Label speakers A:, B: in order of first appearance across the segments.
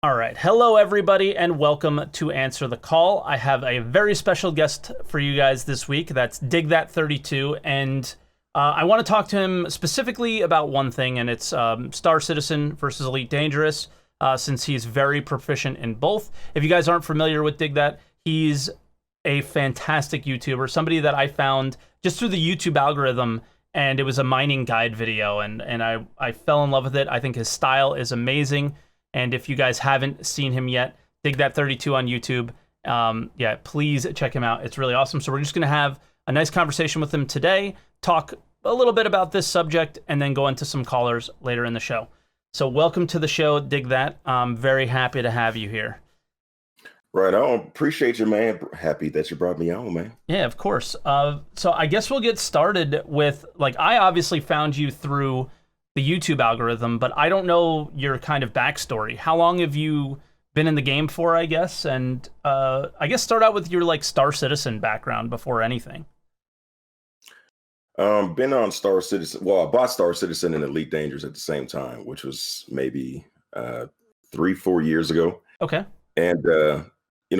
A: All right. Hello, everybody, and welcome to Answer the Call. I have a very special guest for you guys this week. That's DigThat32, and I want to talk to him specifically about one thing, and it's Star Citizen versus Elite Dangerous, since he's very proficient in both. If you guys aren't familiar with DigThat, he's a fantastic YouTuber, somebody that I found just through the YouTube algorithm, and it was a mining guide video, and I fell in love with it. I think his style is amazing. And if you guys haven't seen him yet, DigThat32 on YouTube. Yeah, please check him out. It's really awesome. So we're just going to have a nice conversation with him today, talk a little bit about this subject, and then go into some callers later in the show. So welcome to the show, DigThat. I'm very happy to have you here.
B: Right on. Appreciate you, man. Happy that you brought me on, man.
A: Yeah, of course. So I guess we'll get started with, I obviously found you through the YouTube algorithm, but I don't know your kind of backstory. How long have you been in the game for, I guess? And I guess start out with your Star Citizen background before anything.
B: Been on Star Citizen. Well, I bought Star Citizen and Elite Dangerous at the same time, which was maybe 3-4 years ago.
A: Okay.
B: And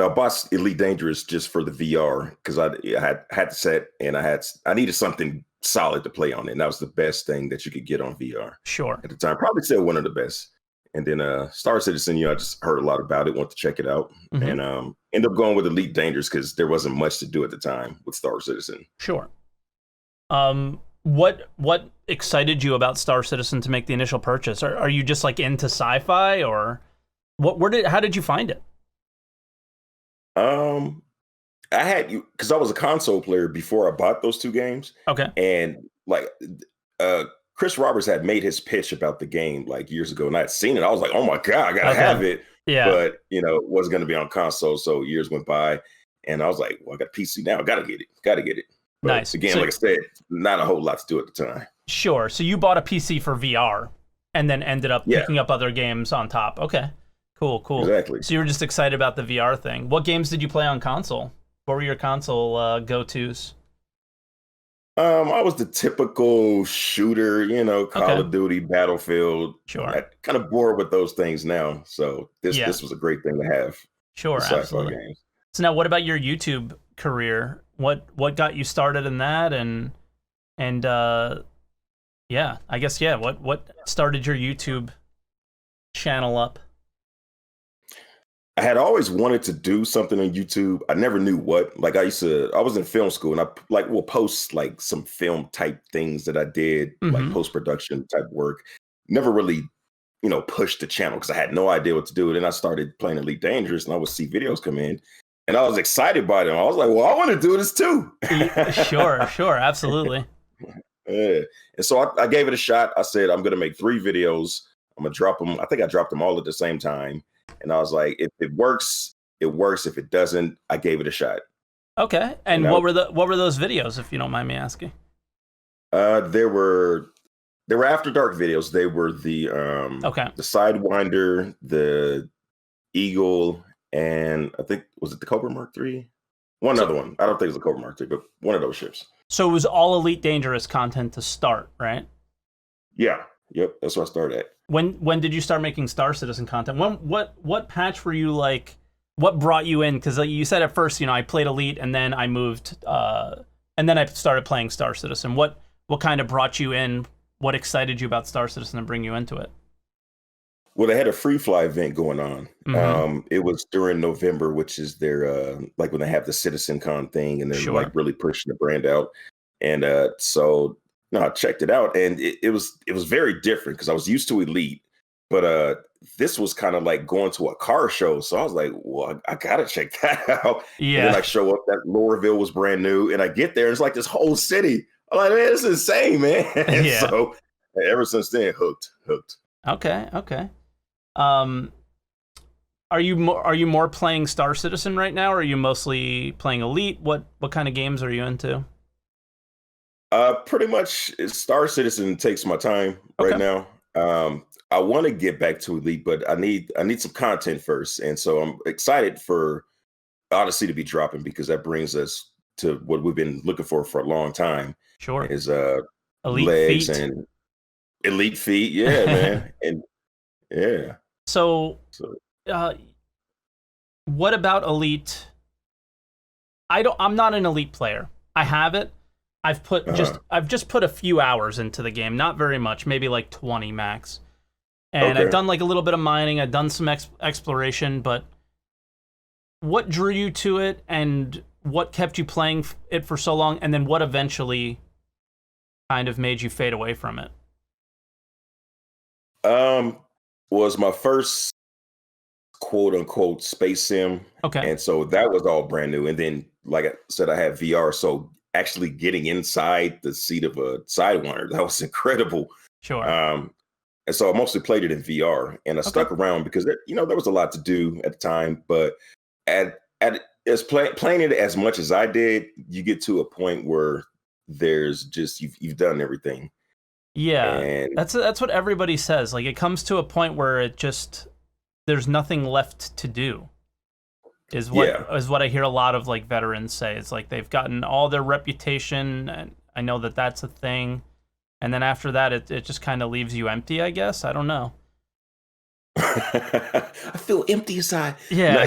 B: I bought Elite Dangerous just for the VR because I had the set and I needed something solid to play on it. And that was the best thing that you could get on VR.
A: Sure.
B: At the time, probably still one of the best. And then Star Citizen, I just heard a lot about it, wanted to check it out, and ended up going with Elite Dangerous because there wasn't much to do at the time with Star Citizen.
A: Sure. What excited you about Star Citizen to make the initial purchase? Are you just into sci-fi, or how did you find it?
B: I had you because I was a console player before I bought those two games.
A: Okay.
B: And Chris Roberts had made his pitch about the game years ago, and I had seen it. I was like, oh my God, I gotta have it.
A: Yeah.
B: But it wasn't gonna be on console, so years went by, and I was like, well, I got a PC now, gotta get it. But
A: nice.
B: Again,
A: so,
B: like I said, not a whole lot to do at the time.
A: Sure. So you bought a PC for VR and then ended up picking up other games on top. Okay. Cool.
B: Exactly.
A: So you were just excited about the VR thing. What games did you play on console? What were your console go-tos?
B: I was the typical shooter, Call of Duty, Battlefield.
A: Sure.
B: I'm kind of bored with those things now. So this was a great thing to have.
A: Sure, absolutely. Games. So now what about your YouTube career? What got you started in that? And I guess, what started your YouTube channel up?
B: I had always wanted to do something on YouTube. I never knew what. I was in film school, and I will post some film type things that I did, like post-production type work. Never really, pushed the channel because I had no idea what to do. Then I started playing Elite Dangerous, and I would see videos come in, and I was excited by them. I was like, well, I want to do this too.
A: Sure, absolutely.
B: Yeah. And so I gave it a shot. I said, I'm going to make 3 videos. I'm going to drop them. I think I dropped them all at the same time. And I was like, if it works, it works. If it doesn't, I gave it a shot.
A: Okay. And what were those videos, if you don't mind me asking?
B: They were After Dark videos. They were the Sidewinder, the Eagle, and I think, was it the Cobra Mark III? Other one. I don't think it was the Cobra Mark III, but one of those ships.
A: So it was all Elite Dangerous content to start, right?
B: Yeah. Yep. That's what I started at.
A: When did you start making Star Citizen content? What patch were you what brought you in? Because you said at first, I played Elite and then I moved, and then I started playing Star Citizen. What kind of brought you in? What excited you about Star Citizen and bring you into it?
B: Well, they had a free fly event going on. It was during November, which is their when they have the Citizen Con thing, and they're really pushing the brand out. And so I checked it out, and it was very different because I was used to Elite, but this was kind of like going to a car show. So I was like, well, I gotta check that out.
A: Yeah.
B: And then I show up, that Lorville was brand new, and I get there, and it's like this whole city. I'm like, man, this is insane, man.
A: Yeah.
B: So ever since then, hooked.
A: Okay. Are you more playing Star Citizen right now, or are you mostly playing Elite? What kind of games are you into?
B: Pretty much Star Citizen takes my time right now. I want to get back to Elite, but I need some content first. And so I'm excited for Odyssey to be dropping because that brings us to what we've been looking for a long time.
A: Sure.
B: Is
A: Elite
B: legs
A: feet.
B: and elite feet. Yeah, man. And yeah.
A: So what about Elite? I'm not an Elite player. I have it. I've just put a few hours into the game, not very much, maybe like 20 max. And I've done like a little bit of mining, I've done some exploration, but what drew you to it, and what kept you playing it for so long, and then what eventually kind of made you fade away from it?
B: Was my first quote unquote space sim.
A: Okay.
B: And so that was all brand new. And then, like I said, I had VR. So actually getting inside the seat of a Sidewinder, that was incredible.
A: Sure.
B: And so I mostly played it in VR, and I stuck around because there was a lot to do at the time. But playing it as much as I did, you get to a point where there's just you've done everything.
A: Yeah,
B: and
A: that's what everybody says. Like, it comes to a point where it just there's nothing left to do. Is what I hear a lot of like veterans say. It's like they've gotten all their reputation, and I know that that's a thing. And then after that, it just kind of leaves you empty, I guess. I don't know.
B: I feel empty inside.
A: Yeah.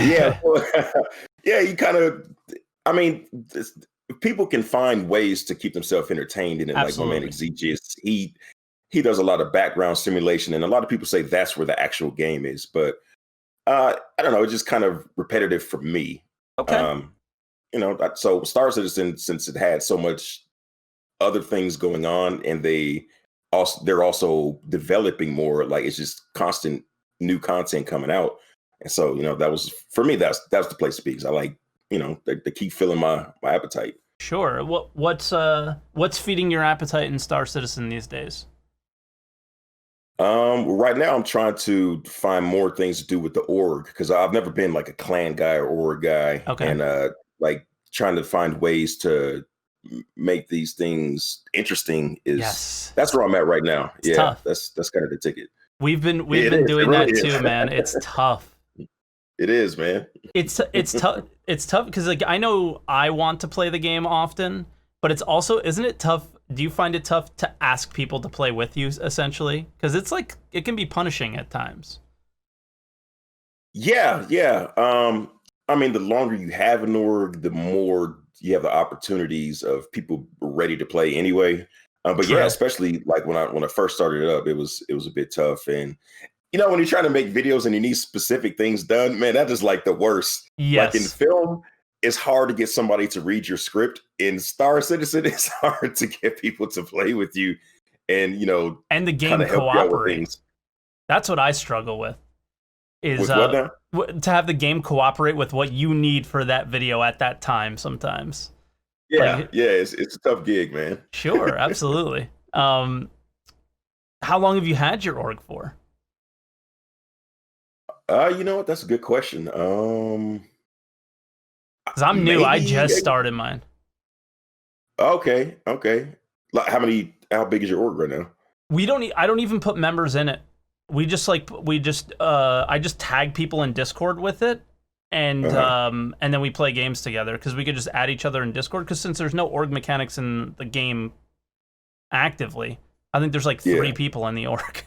B: Yeah, you kind of, I mean, people can find ways to keep themselves entertained in it.
A: Absolutely.
B: Like my man Exegius, he does a lot of background simulation, and a lot of people say that's where the actual game is. But I don't know, it's just kind of repetitive for me.
A: Okay.
B: So Star Citizen, since it had so much other things going on, and they're also developing more, like it's just constant new content coming out. And so, that was, for me, that's the place to be, because I like, to keep filling my appetite.
A: Sure. What's feeding your appetite in Star Citizen these days?
B: Right now I'm trying to find more things to do with the org, because I've never been like a clan guy or org guy.
A: Okay.
B: And like trying to find ways to make these things interesting that's where I'm at right now.
A: It's tough.
B: That's kind of the ticket.
A: We've been doing that too, man. It's tough.
B: It is, man.
A: It's tough. It's tough because like I know I want to play the game often, but it's also, isn't it tough? Do you find it tough to ask people to play with you, essentially? Because it's like it can be punishing at times.
B: Yeah. I mean, the longer you have an org, the more you have the opportunities of people ready to play anyway. But
A: True.
B: Yeah, especially like when I first started it up, it was a bit tough. And when you're trying to make videos and you need specific things done, man, that is like the worst.
A: Yes.
B: Like in film, it's hard to get somebody to read your script. In Star Citizen, it's hard to get people to play with you, and
A: and the game cooperates. That's what I struggle with. Is to have the game cooperate with what you need for that video at that time sometimes.
B: Yeah, it's a tough gig, man.
A: Sure, absolutely. How long have you had your org for?
B: You know what? That's a good question.
A: Because I'm new. I just started mine.
B: Okay. Like, how big is your org right now?
A: I don't even put members in it. I just tag people in Discord with it, and then we play games together, because we could just add each other in Discord, because since there's no org mechanics in the game actively, I think there's like 3 people in the org.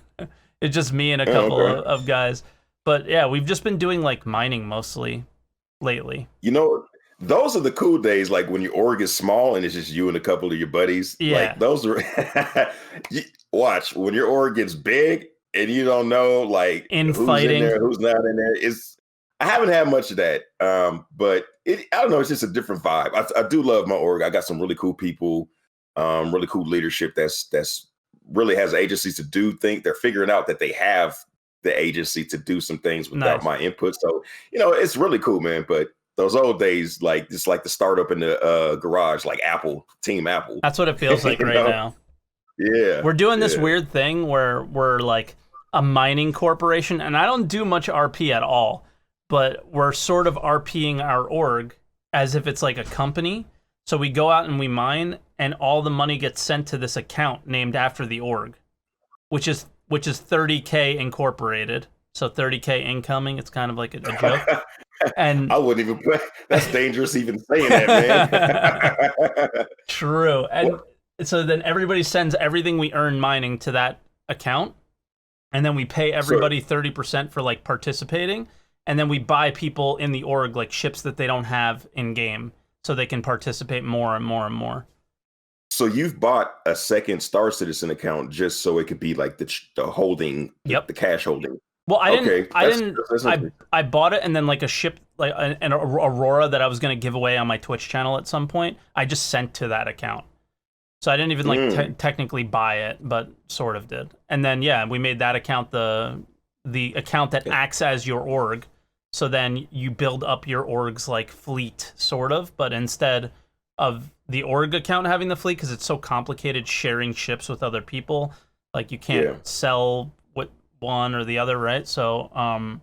A: It's just me and a couple of guys. But yeah, we've just been doing like mining mostly lately.
B: Those are the cool days, like when your org is small and it's just you and a couple of your buddies.
A: Yeah.
B: Like those are watch when your org gets big and you don't know like who's
A: fighting
B: in there, who's not in there. I haven't had much of that. But I don't know, it's just a different vibe. I do love my org. I got some really cool people, really cool leadership that's really has agencies to do things. They're figuring out that they have the agency to do some things without my input. So, it's really cool, man. But those old days, like it's like the startup in the garage, like Team Apple.
A: That's what it feels like right now.
B: Yeah.
A: We're doing this weird thing where we're like a mining corporation, and I don't do much RP at all, but we're sort of RPing our org as if it's like a company. So we go out and we mine, and all the money gets sent to this account named after the org, which is 30K incorporated. So 30K incoming. It's kind of like a joke. And
B: I wouldn't even play. That's dangerous even saying that, man.
A: True. And so then everybody sends everything we earn mining to that account, and then we pay everybody 30% for like participating, and then we buy people in the org like ships that they don't have in game, so they can participate more and more and more.
B: So you've bought a second Star Citizen account just so it could be like the holding, the cash holding.
A: Well, I bought it, and then like a ship, like an Aurora that I was going to give away on my Twitch channel at some point, I just sent to that account. So I didn't even like technically buy it, but sort of did. And then we made that account the account that acts as your org. So then you build up your org's like fleet, sort of, but instead of the org account having the fleet, because it's so complicated sharing ships with other people, like you can't sell what one or the other, right? So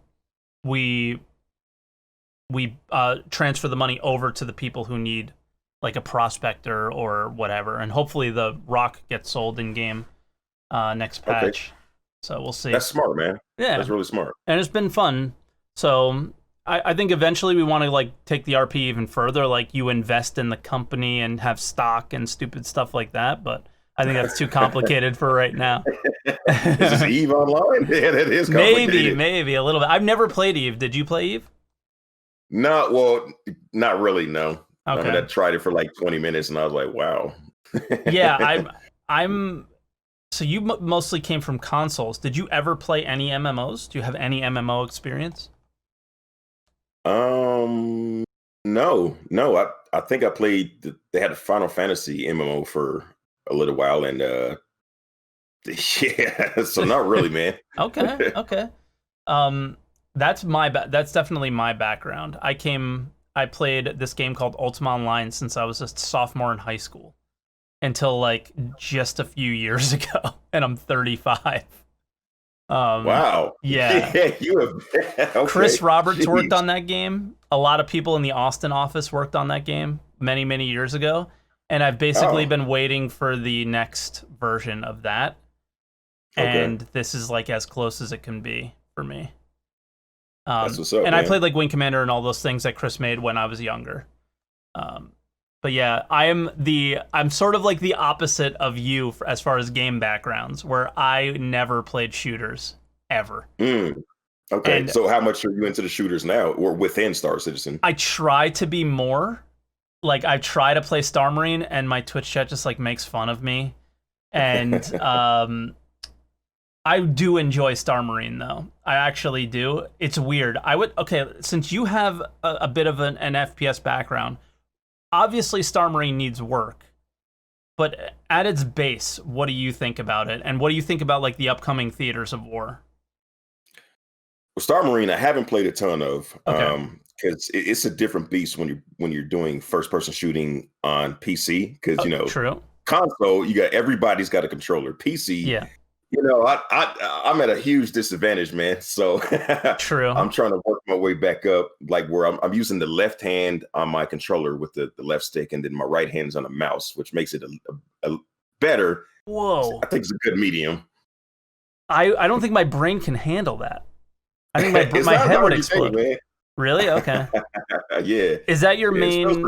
A: we transfer the money over to the people who need like a prospector or whatever, and hopefully the rock gets sold in game next patch. Okay. So we'll see.
B: That's smart, man. Yeah, that's really smart,
A: and it's been fun. So I think eventually we want to like take the RP even further, like you invest in the company and have stock and stupid stuff like that, but I think that's too complicated for right now.
B: Is this EVE Online? Yeah, that is complicated.
A: Maybe a little bit. I've never played EVE. Did you play EVE?
B: No, well, not really, no.
A: Okay.
B: I mean, I tried it for like 20 minutes and I was like, wow.
A: Yeah, I'm so you mostly came from consoles. Did you ever play any MMOs? Do you have any MMO experience?
B: No. I think I played they had a Final Fantasy MMO for a little while, and yeah, so not really, man.
A: Okay. That's definitely my background. I played this game called Ultima Online since I was a sophomore in high school until like just a few years ago, and I'm 35.
B: Wow.
A: Yeah.
B: You have okay.
A: Chris Roberts worked on that game. A lot of people in the Austin office worked on that game many, many years ago, and I've basically been waiting for the next version of that. And this is like as close as it can be for me.
B: That's what's up,
A: and
B: man.
A: I played like Wing Commander and all those things that Chris made when I was younger. But yeah, I'm sort of like the opposite of you as far as game backgrounds, where I never played shooters ever.
B: Okay, and so how much are you into the shooters now, or within Star Citizen?
A: I try to be more. Like I try to play Star Marine, and my Twitch chat just like makes fun of me. And I do enjoy Star Marine, though. I actually do. It's weird. Since you have a bit of an FPS background, obviously Star Marine needs work. But at its base, what do you think about it? And what do you think about like the upcoming Theaters of War?
B: Well, Star Marine, I haven't played a ton of, because it's a different beast when you're doing first-person shooting on PC. Because
A: true.
B: Console, everybody's got a controller. PC,
A: yeah.
B: I'm at a huge disadvantage, man. So
A: true.
B: I'm trying to work my way back up, like where I'm using the left hand on my controller with the left stick, and then my right hand's on the mouse, which makes it a better.
A: Whoa!
B: I think it's a good medium.
A: I don't think my brain can handle that. I think my head would explode. Man. Really? Okay.
B: Yeah.
A: Is that your main?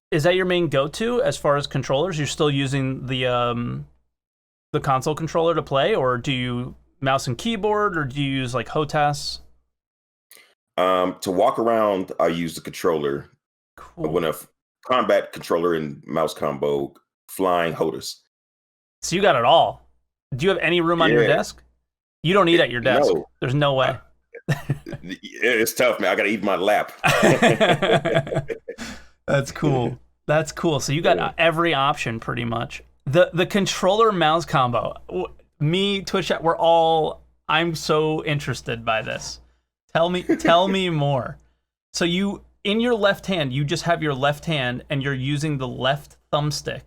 A: Is that your main go-to as far as controllers? You're still using the console controller to play, or do you mouse and keyboard, or do you use like HOTAS?
B: To walk around, I use the controller.
A: Cool.
B: When a combat controller and mouse combo, flying HOTAS.
A: So you got it all. Do you have any room on your desk? You don't eat at your desk. No. There's no way.
B: It's tough, man. I got to eat my lap.
A: That's cool. That's cool. So you got every option pretty much. The controller mouse combo. Me, Twitch chat, I'm so interested by this. Tell me more. So in your left hand, you just have your left hand and you're using the left thumbstick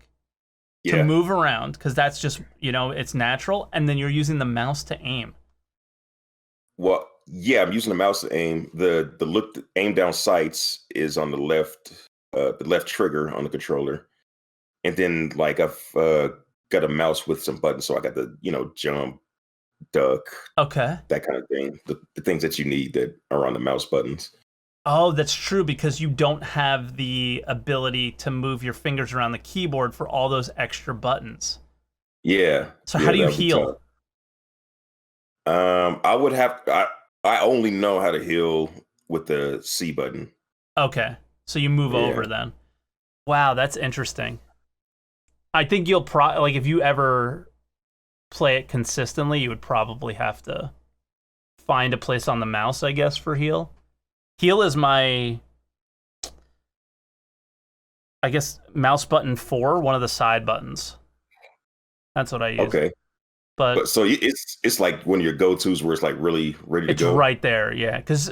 A: to move around, because that's just, it's natural, and then you're using the mouse to aim.
B: Well, yeah, I'm using the mouse to aim. The aim down sights is on the left trigger on the controller. And then like I've got a mouse with some buttons, so I got the jump, duck, that kind of thing. The things that you need that are on the mouse buttons.
A: Oh, that's true, because you don't have the ability to move your fingers around the keyboard for all those extra buttons.
B: Yeah.
A: So how do you heal?
B: I would have. I only know how to heal with the C button.
A: Okay, so you move over then. Wow, that's interesting. I think you'll like if you ever play it consistently, you would probably have to find a place on the mouse, I guess, for heal. Heal is my, I guess, mouse button 4, one of the side buttons. That's what I use.
B: Okay. But so it's like one of your go-tos where it's like really ready to go?
A: It's right there, yeah. Because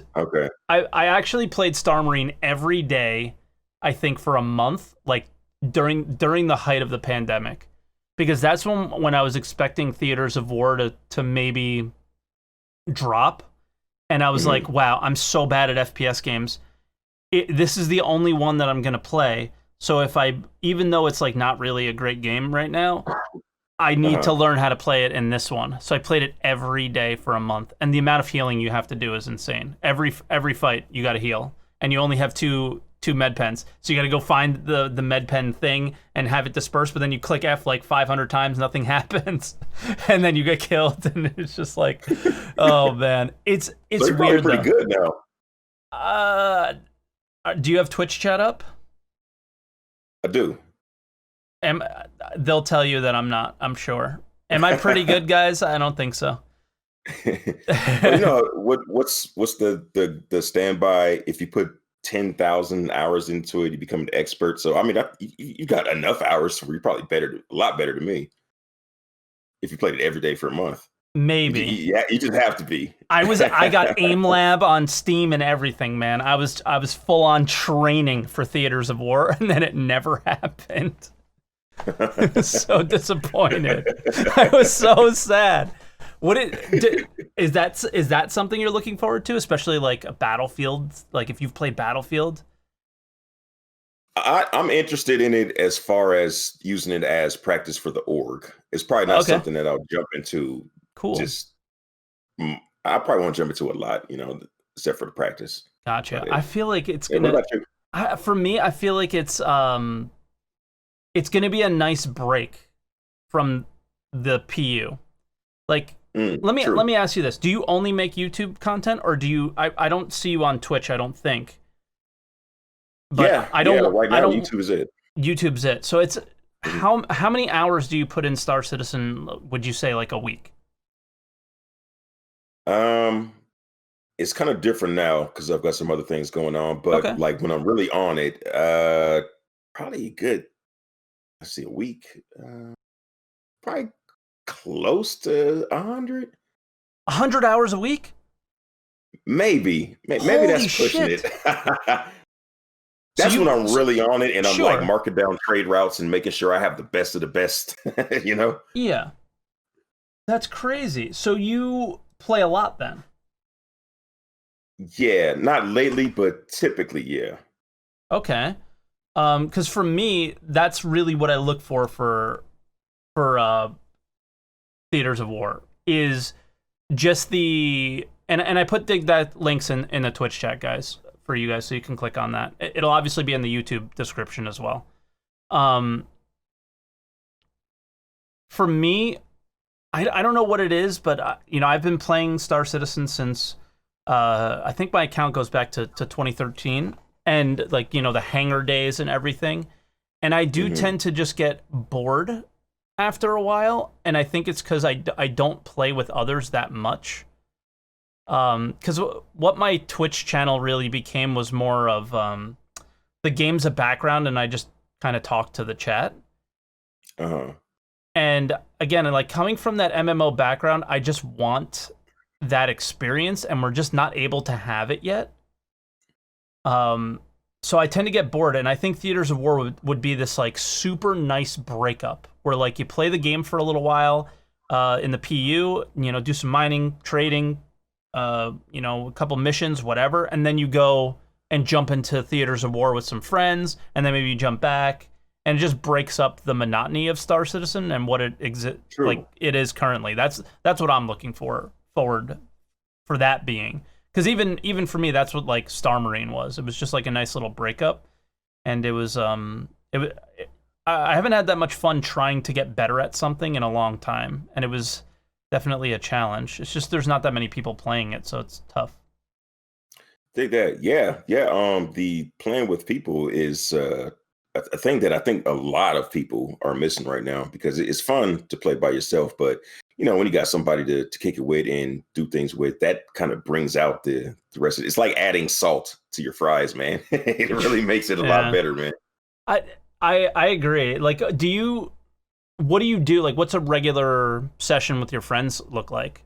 A: I actually played Star Marine every day, I think, for a month, like during the height of the pandemic. Because that's when I was expecting Theaters of War to maybe drop. And I was like, wow, I'm so bad at FPS games. This is the only one that I'm going to play. So even though it's like not really a great game right now, I need to learn how to play it in this one. So I played it every day for a month. And the amount of healing you have to do is insane. Every fight, you got to heal. And you only have two med pens. So you got to go find the med pen thing and have it disperse. But then you click F like 500 times, nothing happens. And then you get killed. And it's just like, oh, man. It's
B: so you're
A: weird,
B: pretty good now.
A: Do you have Twitch chat up?
B: I do.
A: They'll tell you that I'm not, I'm sure. Am I pretty good, guys? I don't think so.
B: Well, what's the standby? If you put 10,000 hours into it, you become an expert. So I mean, you got enough hours where you're probably a lot better than me. If you played it every day for a month,
A: maybe.
B: You just have to be.
A: I got Aim Lab on Steam and everything, man. I was full on training for Theaters of War, and then it never happened. So disappointed. I was so sad. Is that something you're looking forward to, especially like a Battlefield? Like if you've played Battlefield?
B: I'm interested in it as far as using it as practice for the org. It's probably not something that I'll jump into.
A: Cool.
B: I probably won't jump into a lot, except for the practice.
A: Gotcha. I feel like it's gonna.
B: What about you?
A: For me, I feel like it's gonna be a nice break from the PU. Like, let me ask you this: do you only make YouTube content, or do you? I don't see you on Twitch. I don't think. But I don't.
B: Right now, YouTube is it.
A: YouTube's it. So it's how many hours do you put in Star Citizen? Would you say like a week?
B: It's kind of different now because I've got some other things going on. But like when I'm really on it, probably good. Let's see, a week. Probably close to 100.
A: 100 hours a week?
B: Maybe that's pushing it. That's when I'm really on it, and I'm like marking down trade routes and making sure I have the best of the best. Yeah,
A: that's crazy. So you play a lot then?
B: Yeah, not lately, but typically, yeah.
A: Okay. Because for me, that's really what I look for Theaters of War is just and I put DigThat links in the Twitch chat, guys, for you guys, so you can click on that. It'll obviously be in the YouTube description as well. For me, I don't know what it is, but I've been playing Star Citizen since I think my account goes back to 2013, and like the hangar days and everything, and I do tend to just get bored after a while, and I think it's because I don't play with others that much. Because what my Twitch channel really became was more of the game's a background, and I just kind of talk to the chat. And again, like coming from that MMO background, I just want that experience, and we're just not able to have it yet. So I tend to get bored, and I think Theaters of War would be this like super nice breakup where like you play the game for a little while in the PU, do some mining, trading, a couple missions, whatever, and then you go and jump into Theaters of War with some friends, and then maybe you jump back, and it just breaks up the monotony of Star Citizen and what it like it is currently. That's what I'm looking forward for that being. Because even for me, that's what like Star Marine was. It was just like a nice little breakup, and it was I haven't had that much fun trying to get better at something in a long time, and it was definitely a challenge. It's just there's not that many people playing it, so it's tough.
B: Dig that. Yeah. The playing with people is a thing that I think a lot of people are missing right now because it's fun to play by yourself, but when you got somebody to kick it with and do things with, that kind of brings out the rest of it. It's like adding salt to your fries, man. It really makes it a lot better, man.
A: I agree. Like, what do you do? Like, what's a regular session with your friends look like?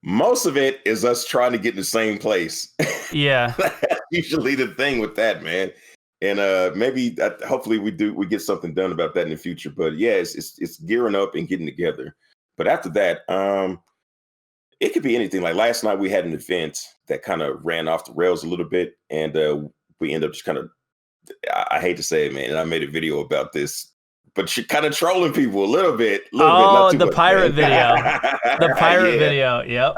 B: Most of it is us trying to get in the same place.
A: Yeah.
B: That's usually the thing with that, man. And maybe hopefully we get something done about that in the future. But yeah, it's gearing up and getting together. But after that, it could be anything. Like last night we had an event that kind of ran off the rails a little bit, and we ended up just kind of, I hate to say it, man, and I made a video about this, but you're kind of trolling people a little bit.
A: Oh, the pirate video. The pirate video. Yep.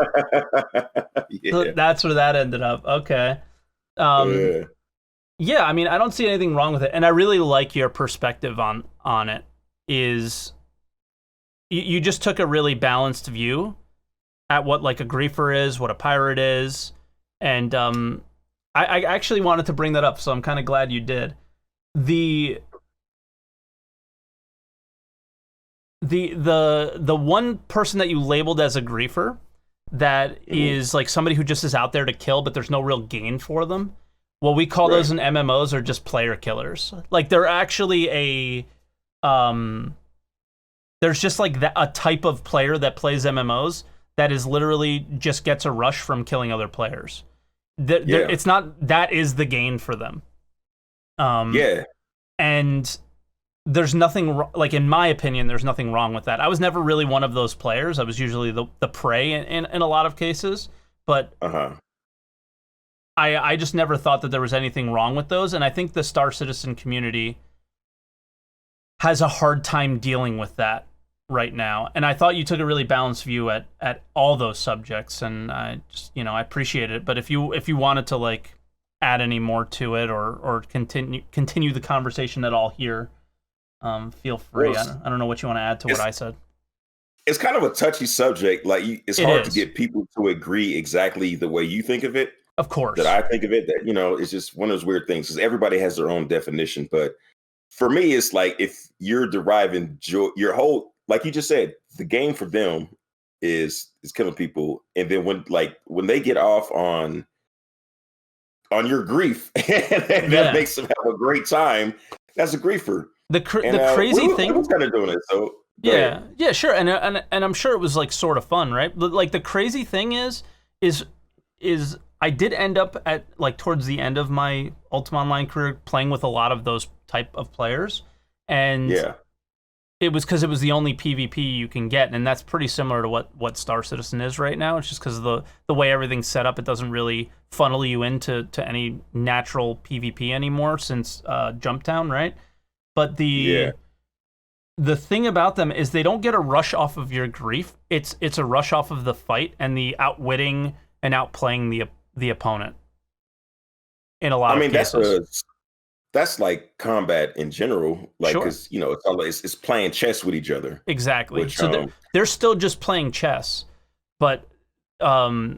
B: Yeah.
A: That's where that ended up. Okay. Yeah, I mean, I don't see anything wrong with it, and I really like your perspective on it. Is you just took a really balanced view at what like a griefer is, what a pirate is, and I actually wanted to bring that up, so I'm kind of glad you did. The one person that you labeled as a griefer that is like somebody who just is out there to kill, but there's no real gain for them. What we call those in MMOs are just player killers. Like they're actually there's just like a type of player that plays MMOs that is literally just gets a rush from killing other players. It's not, that is the gain for them. And there's nothing, like in my opinion, there's nothing wrong with that. I was never really one of those players. I was usually the prey in a lot of cases, but I just never thought that there was anything wrong with those, and I think the Star Citizen community has a hard time dealing with that right now. And I thought you took a really balanced view at all those subjects, and I just, I appreciate it. But if you wanted to like add any more to it or continue the conversation at all here, feel free. I don't know what you want to add to what I said.
B: It's kind of a touchy subject. Like it's hard to get people to agree exactly the way you think of it.
A: Of course.
B: That I think of it, that, it's just one of those weird things because everybody has their own definition. But for me, it's like if you're deriving joy, your whole, like you just said, the game for them is killing people. And then when they get off on your grief, and that makes them have a great time, that's a griefer.
A: The crazy thing.
B: We're kind of doing it, so.
A: Yeah, sure. And I'm sure it was like sort of fun, right? But like the crazy thing is I did end up at like towards the end of my Ultima Online career playing with a lot of those type of players, and it was because it was the only PvP you can get, and that's pretty similar to what Star Citizen is right now. It's just because of the way everything's set up, it doesn't really funnel you into any natural PvP anymore since Jumptown, right? But the thing about them is they don't get a rush off of your grief. It's a rush off of the fight and the outwitting and outplaying the opponent in a lot of cases.
B: That's like combat in general, like because it's playing chess with each other.
A: Exactly. So they're still just playing chess, but I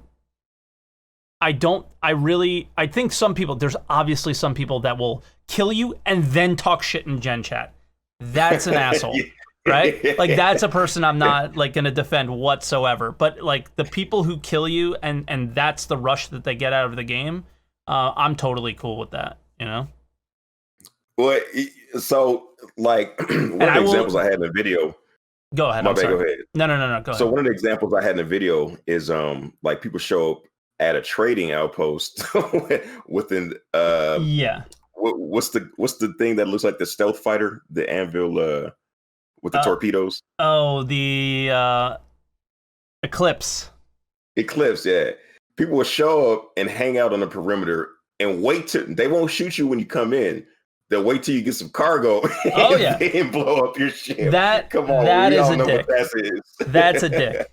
A: think some people, there's obviously some people that will kill you and then talk shit in Gen Chat. That's an asshole. Right? Like that's a person I'm not like going to defend whatsoever. But like the people who kill you and that's the rush that they get out of the game, I'm totally cool with that,
B: Well, so like one of the examples I had in the video.
A: Go ahead.
B: Go ahead.
A: No, go ahead.
B: So one of the examples I had in the video is like people show up at a trading outpost within what's the thing that looks like the stealth fighter, the anvil with the torpedoes?
A: Oh, the Eclipse.
B: Eclipse, yeah. People will show up and hang out on the perimeter and they won't shoot you when you come in. They'll wait till you get some cargo and blow up your ship. Come on,
A: that
B: we
A: is
B: all
A: a
B: know
A: dick.
B: what that is.
A: That's a dick.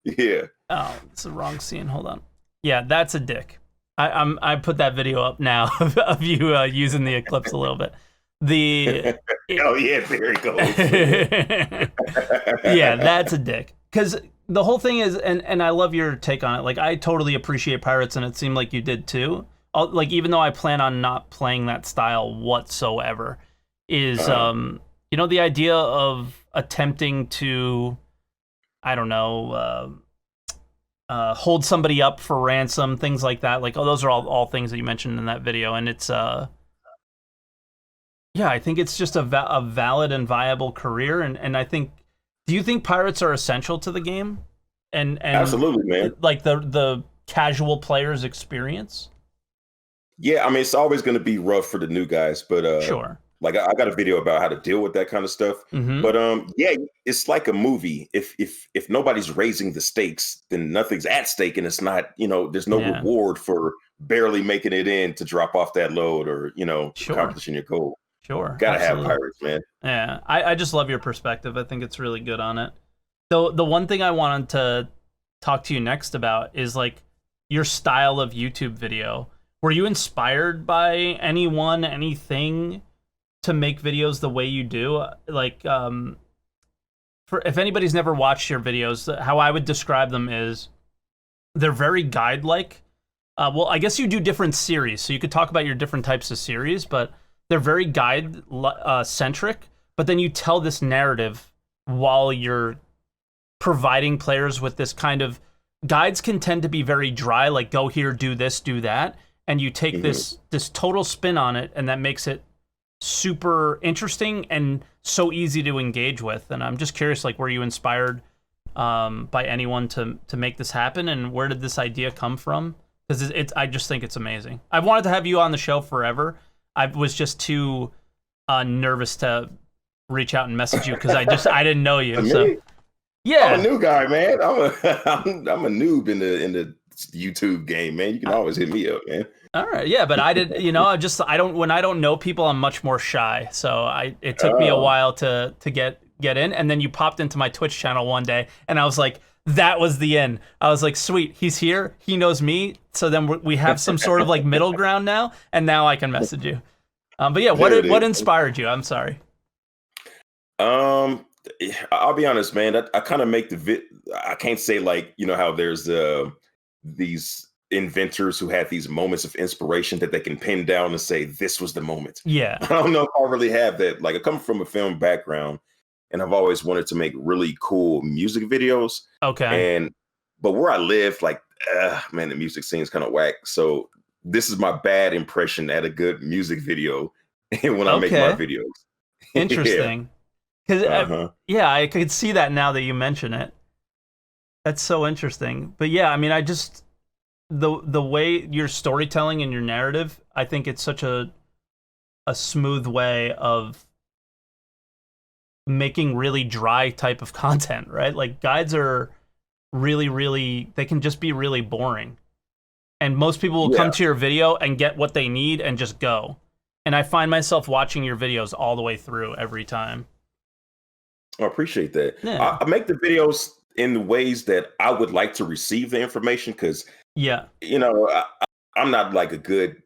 B: Yeah.
A: Oh, it's the wrong scene. Hold on. Yeah, that's a dick. I put that video up now of you using the Eclipse a little bit.
B: Oh yeah, there he goes.
A: Yeah, that's a dick. Because the whole thing is, and I love your take on it. Like, I totally appreciate pirates, and it seemed like you did too. Like, even though I plan on not playing that style whatsoever, is the idea of attempting to, I don't know, hold somebody up for ransom, things like that. Like, those are all things that you mentioned in that video, and it's yeah, I think it's just a valid and viable career, and I think. Do you think pirates are essential to the game, and
B: Absolutely, man.
A: like the casual player's experience?
B: Yeah, I mean, it's always going to be rough for the new guys, but
A: Sure.
B: like I got a video about how to deal with that kind of stuff.
A: Mm-hmm.
B: But yeah, it's like a movie. If nobody's raising the stakes, then nothing's at stake, and it's not, there's no reward for barely making it in to drop off that load or accomplishing your goal.
A: Sure.
B: Gotta
A: Absolutely.
B: have pirates, man.
A: Yeah, I just love your perspective. I think it's really good on it. So the one thing I wanted to talk to you next about is like your style of YouTube video. Were you inspired by anyone, anything to make videos the way you do? Like, if anybody's never watched your videos, how I would describe them is they're very guide-like. Well, I guess you do different series, so you could talk about your different types of series, but they're very guide-centric, but then you tell this narrative while you're providing players with this kind of... Guides can tend to be very dry, like go here, do this, do that, and you take this total spin on it, and that makes it super interesting and so easy to engage with. And I'm just curious, like, were you inspired by anyone to make this happen, and where did this idea come from? Because I just think it's amazing. I've wanted to have you on the show forever. I was just too nervous to reach out and message you because I didn't know you. So yeah,
B: I'm a new guy, man. I'm a noob in the YouTube game, man. You can always hit me up, man.
A: All right, yeah, but I did, when I don't know people, I'm much more shy. So it took me a while to get in, and then you popped into my Twitch channel one day, and I was like, that was the end. I was like, sweet, he's here, he knows me, so then we have some sort of like middle ground now, and now I can message you. But yeah, what inspired you? I'm sorry.
B: I'll be honest, man. I kind of make I can't say like, how there's these inventors who have these moments of inspiration that they can pin down and say, this was the moment.
A: Yeah.
B: I don't know if I really have that. Like, I come from a film background, and I've always wanted to make really cool music videos.
A: Okay.
B: But where I live, like, man, the music scene is kind of whack. So this is my bad impression at a good music video when I make my videos.
A: Interesting. Because I could see that now that you mention it. That's so interesting. But yeah, I mean, I just the way your storytelling and your narrative, I think it's such a smooth way of making really dry type of content, right? Like, guides are really, they can just be really boring. And most people will come to your video and get what they need and just go. And I find myself watching your videos all the way through every time.
B: I appreciate that.
A: Yeah.
B: I make the videos in the ways that I would like to receive the information, because, I'm not like a good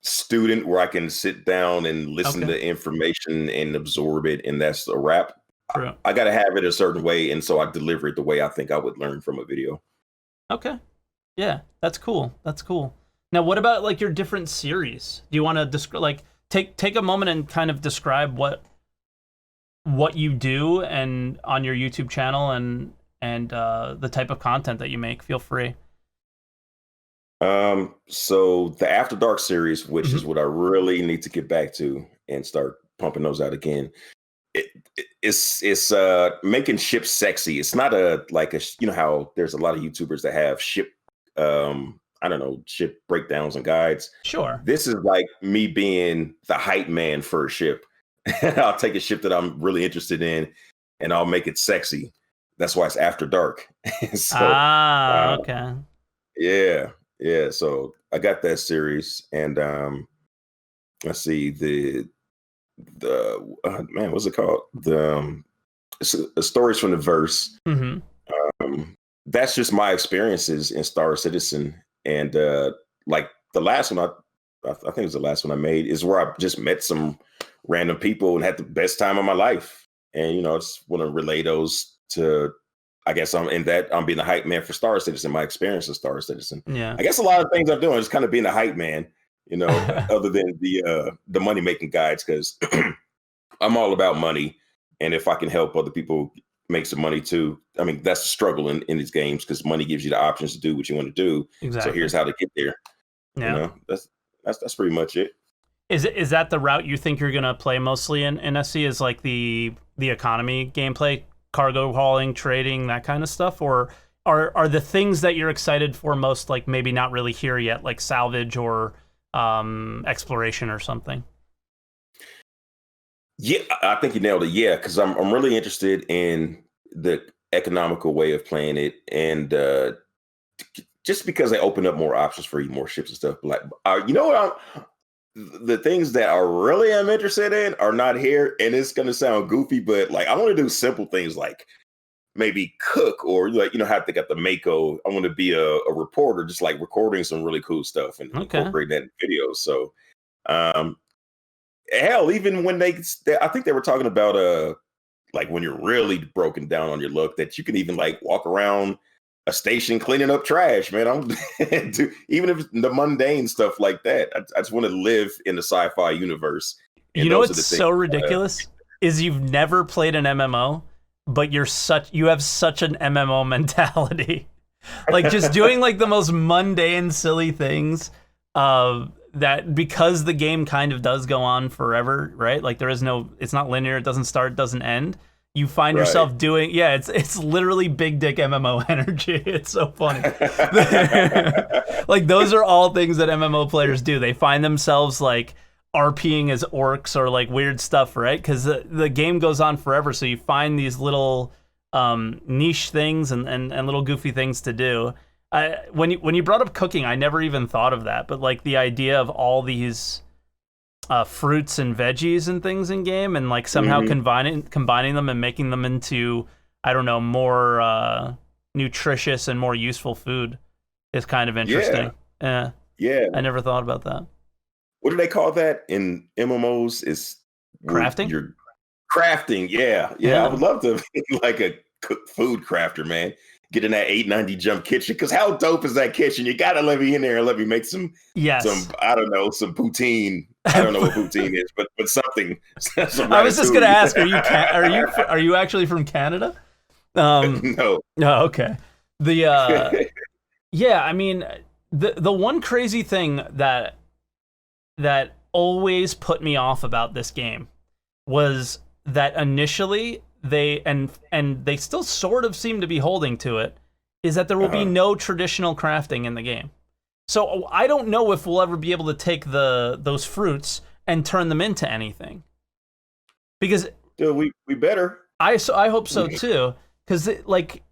B: student where I can sit down and listen to information and absorb it, and that's a wrap.
A: True.
B: I got to have it a certain way, and so I deliver it the way I think I would learn from a video.
A: Okay. Yeah, that's cool. That's cool. Now, what about like your different series? Do you want to describe, take a moment and kind of describe what you do and on your YouTube channel and the type of content that you make? Feel free.
B: So the After Dark series, which is what I really need to get back to and start pumping those out again. It's making ships sexy. It's not how there's a lot of YouTubers that have ship ship breakdowns and guides.
A: Sure.
B: This is like me being the hype man for a ship. I'll take a ship that I'm really interested in and I'll make it sexy. That's why it's After Dark. So,
A: okay.
B: Yeah. So I got that series, and let's see, the man, what's it called? The Stories from the Verse. That's just my experiences in Star Citizen, and like the last one, I think it was the last one I made, is where I just met some random people and had the best time of my life, and I just want to relay those to I guess I'm being the hype man for Star Citizen, my experience of Star Citizen.
A: Yeah.
B: I guess a lot of things I'm doing is kind of being a hype man, other than the money making guides, because I'm all about money. And if I can help other people make some money too, I mean, that's the struggle in these games, because money gives you the options to do what you want to do.
A: Exactly.
B: So here's how to get there.
A: Yeah.
B: That's pretty much it.
A: Is that the route you think you're gonna play mostly in SC? Is like the economy gameplay, cargo hauling, trading, that kind of stuff, or are the things that you're excited for most like maybe not really here yet, like salvage or exploration or something?
B: Yeah, I think you nailed it. Yeah, because I'm really interested in the economical way of playing it, and just because they open up more options for you, more ships and stuff. Like, the things that I really am interested in are not here, and it's gonna sound goofy, but like I want to do simple things like maybe cook, or like have to get the Mako. I want to be a reporter, just like recording some really cool stuff and incorporate that in videos. So, hell, even when I think they were talking about like when you're really broken down on your luck, that you can even like walk around a station cleaning up trash, man. Even if it's the mundane stuff like that. I just want to live in the sci-fi universe.
A: You know what's so ridiculous is you've never played an MMO, but you have such an MMO mentality. Like just doing like the most mundane, silly things, that because the game kind of does go on forever, right? Like it's not linear, it doesn't start, doesn't end. You find yourself doing, it's literally big dick MMO energy. It's so funny. Like those are all things that MMO players do. They find themselves like RPing as orcs or like weird stuff, right? Because the game goes on forever, so you find these little niche things and little goofy things to do. When you brought up cooking, I never even thought of that, but like the idea of all these fruits and veggies and things in game, and like somehow combining them and making them into, I don't know, more nutritious and more useful food is kind of interesting. Yeah. I never thought about that.
B: What do they call that in MMOs? Is
A: crafting?
B: You're crafting. Yeah. I would love to be like a food crafter, man. Get in that 890 jump kitchen, because how dope is that kitchen? You gotta let me in there and let me make some I don't know, some poutine. I don't know what poutine is, but something.
A: I was just gonna ask, are you actually from Canada?
B: No.
A: Oh, okay. I mean, the one crazy thing that always put me off about this game was that initially they still sort of seem to be holding to it, is that there will be no traditional crafting in the game. So I don't know if we'll ever be able to take those fruits and turn them into anything. Because
B: we better.
A: I hope so too. Because like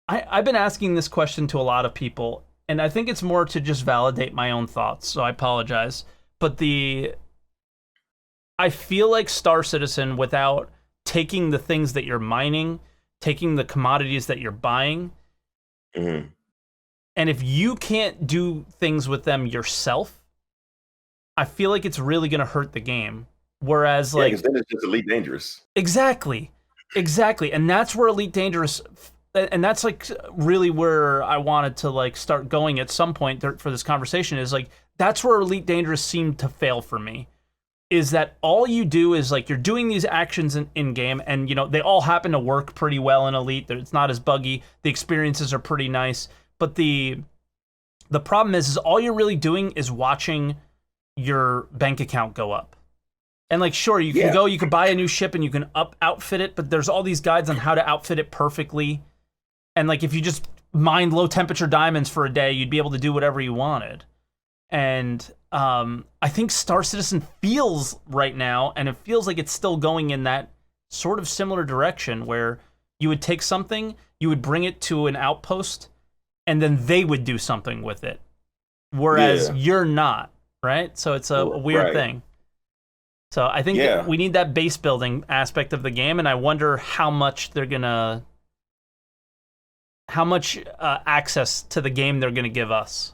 A: I've been asking this question to a lot of people, and I think it's more to just validate my own thoughts. So I apologize, but I feel like Star Citizen, without taking the things that you're mining, taking the commodities that you're buying, and if you can't do things with them yourself, I feel like it's really going to hurt the game. Whereas, like,
B: then it's just Elite Dangerous.
A: Exactly, and that's where Elite Dangerous, and that's like really where I wanted to like start going at some point for this conversation, is like that's where Elite Dangerous seemed to fail for me. Is that all you do is like you're doing these actions in game, and they all happen to work pretty well in Elite. It's not as buggy. The experiences are pretty nice, but the problem is all you're really doing is watching your bank account go up. And like, sure, you can buy a new ship and you can outfit it, but there's all these guides on how to outfit it perfectly. And like, if you just mined low temperature diamonds for a day, you'd be able to do whatever you wanted. And I think Star Citizen feels right now, and it feels like it's still going in that sort of similar direction, where you would take something, you would bring it to an outpost, and then they would do something with it. Whereas you're not, right? So it's a weird thing. So I think that we need that base building aspect of the game, and I wonder how much access to the game they're gonna give us.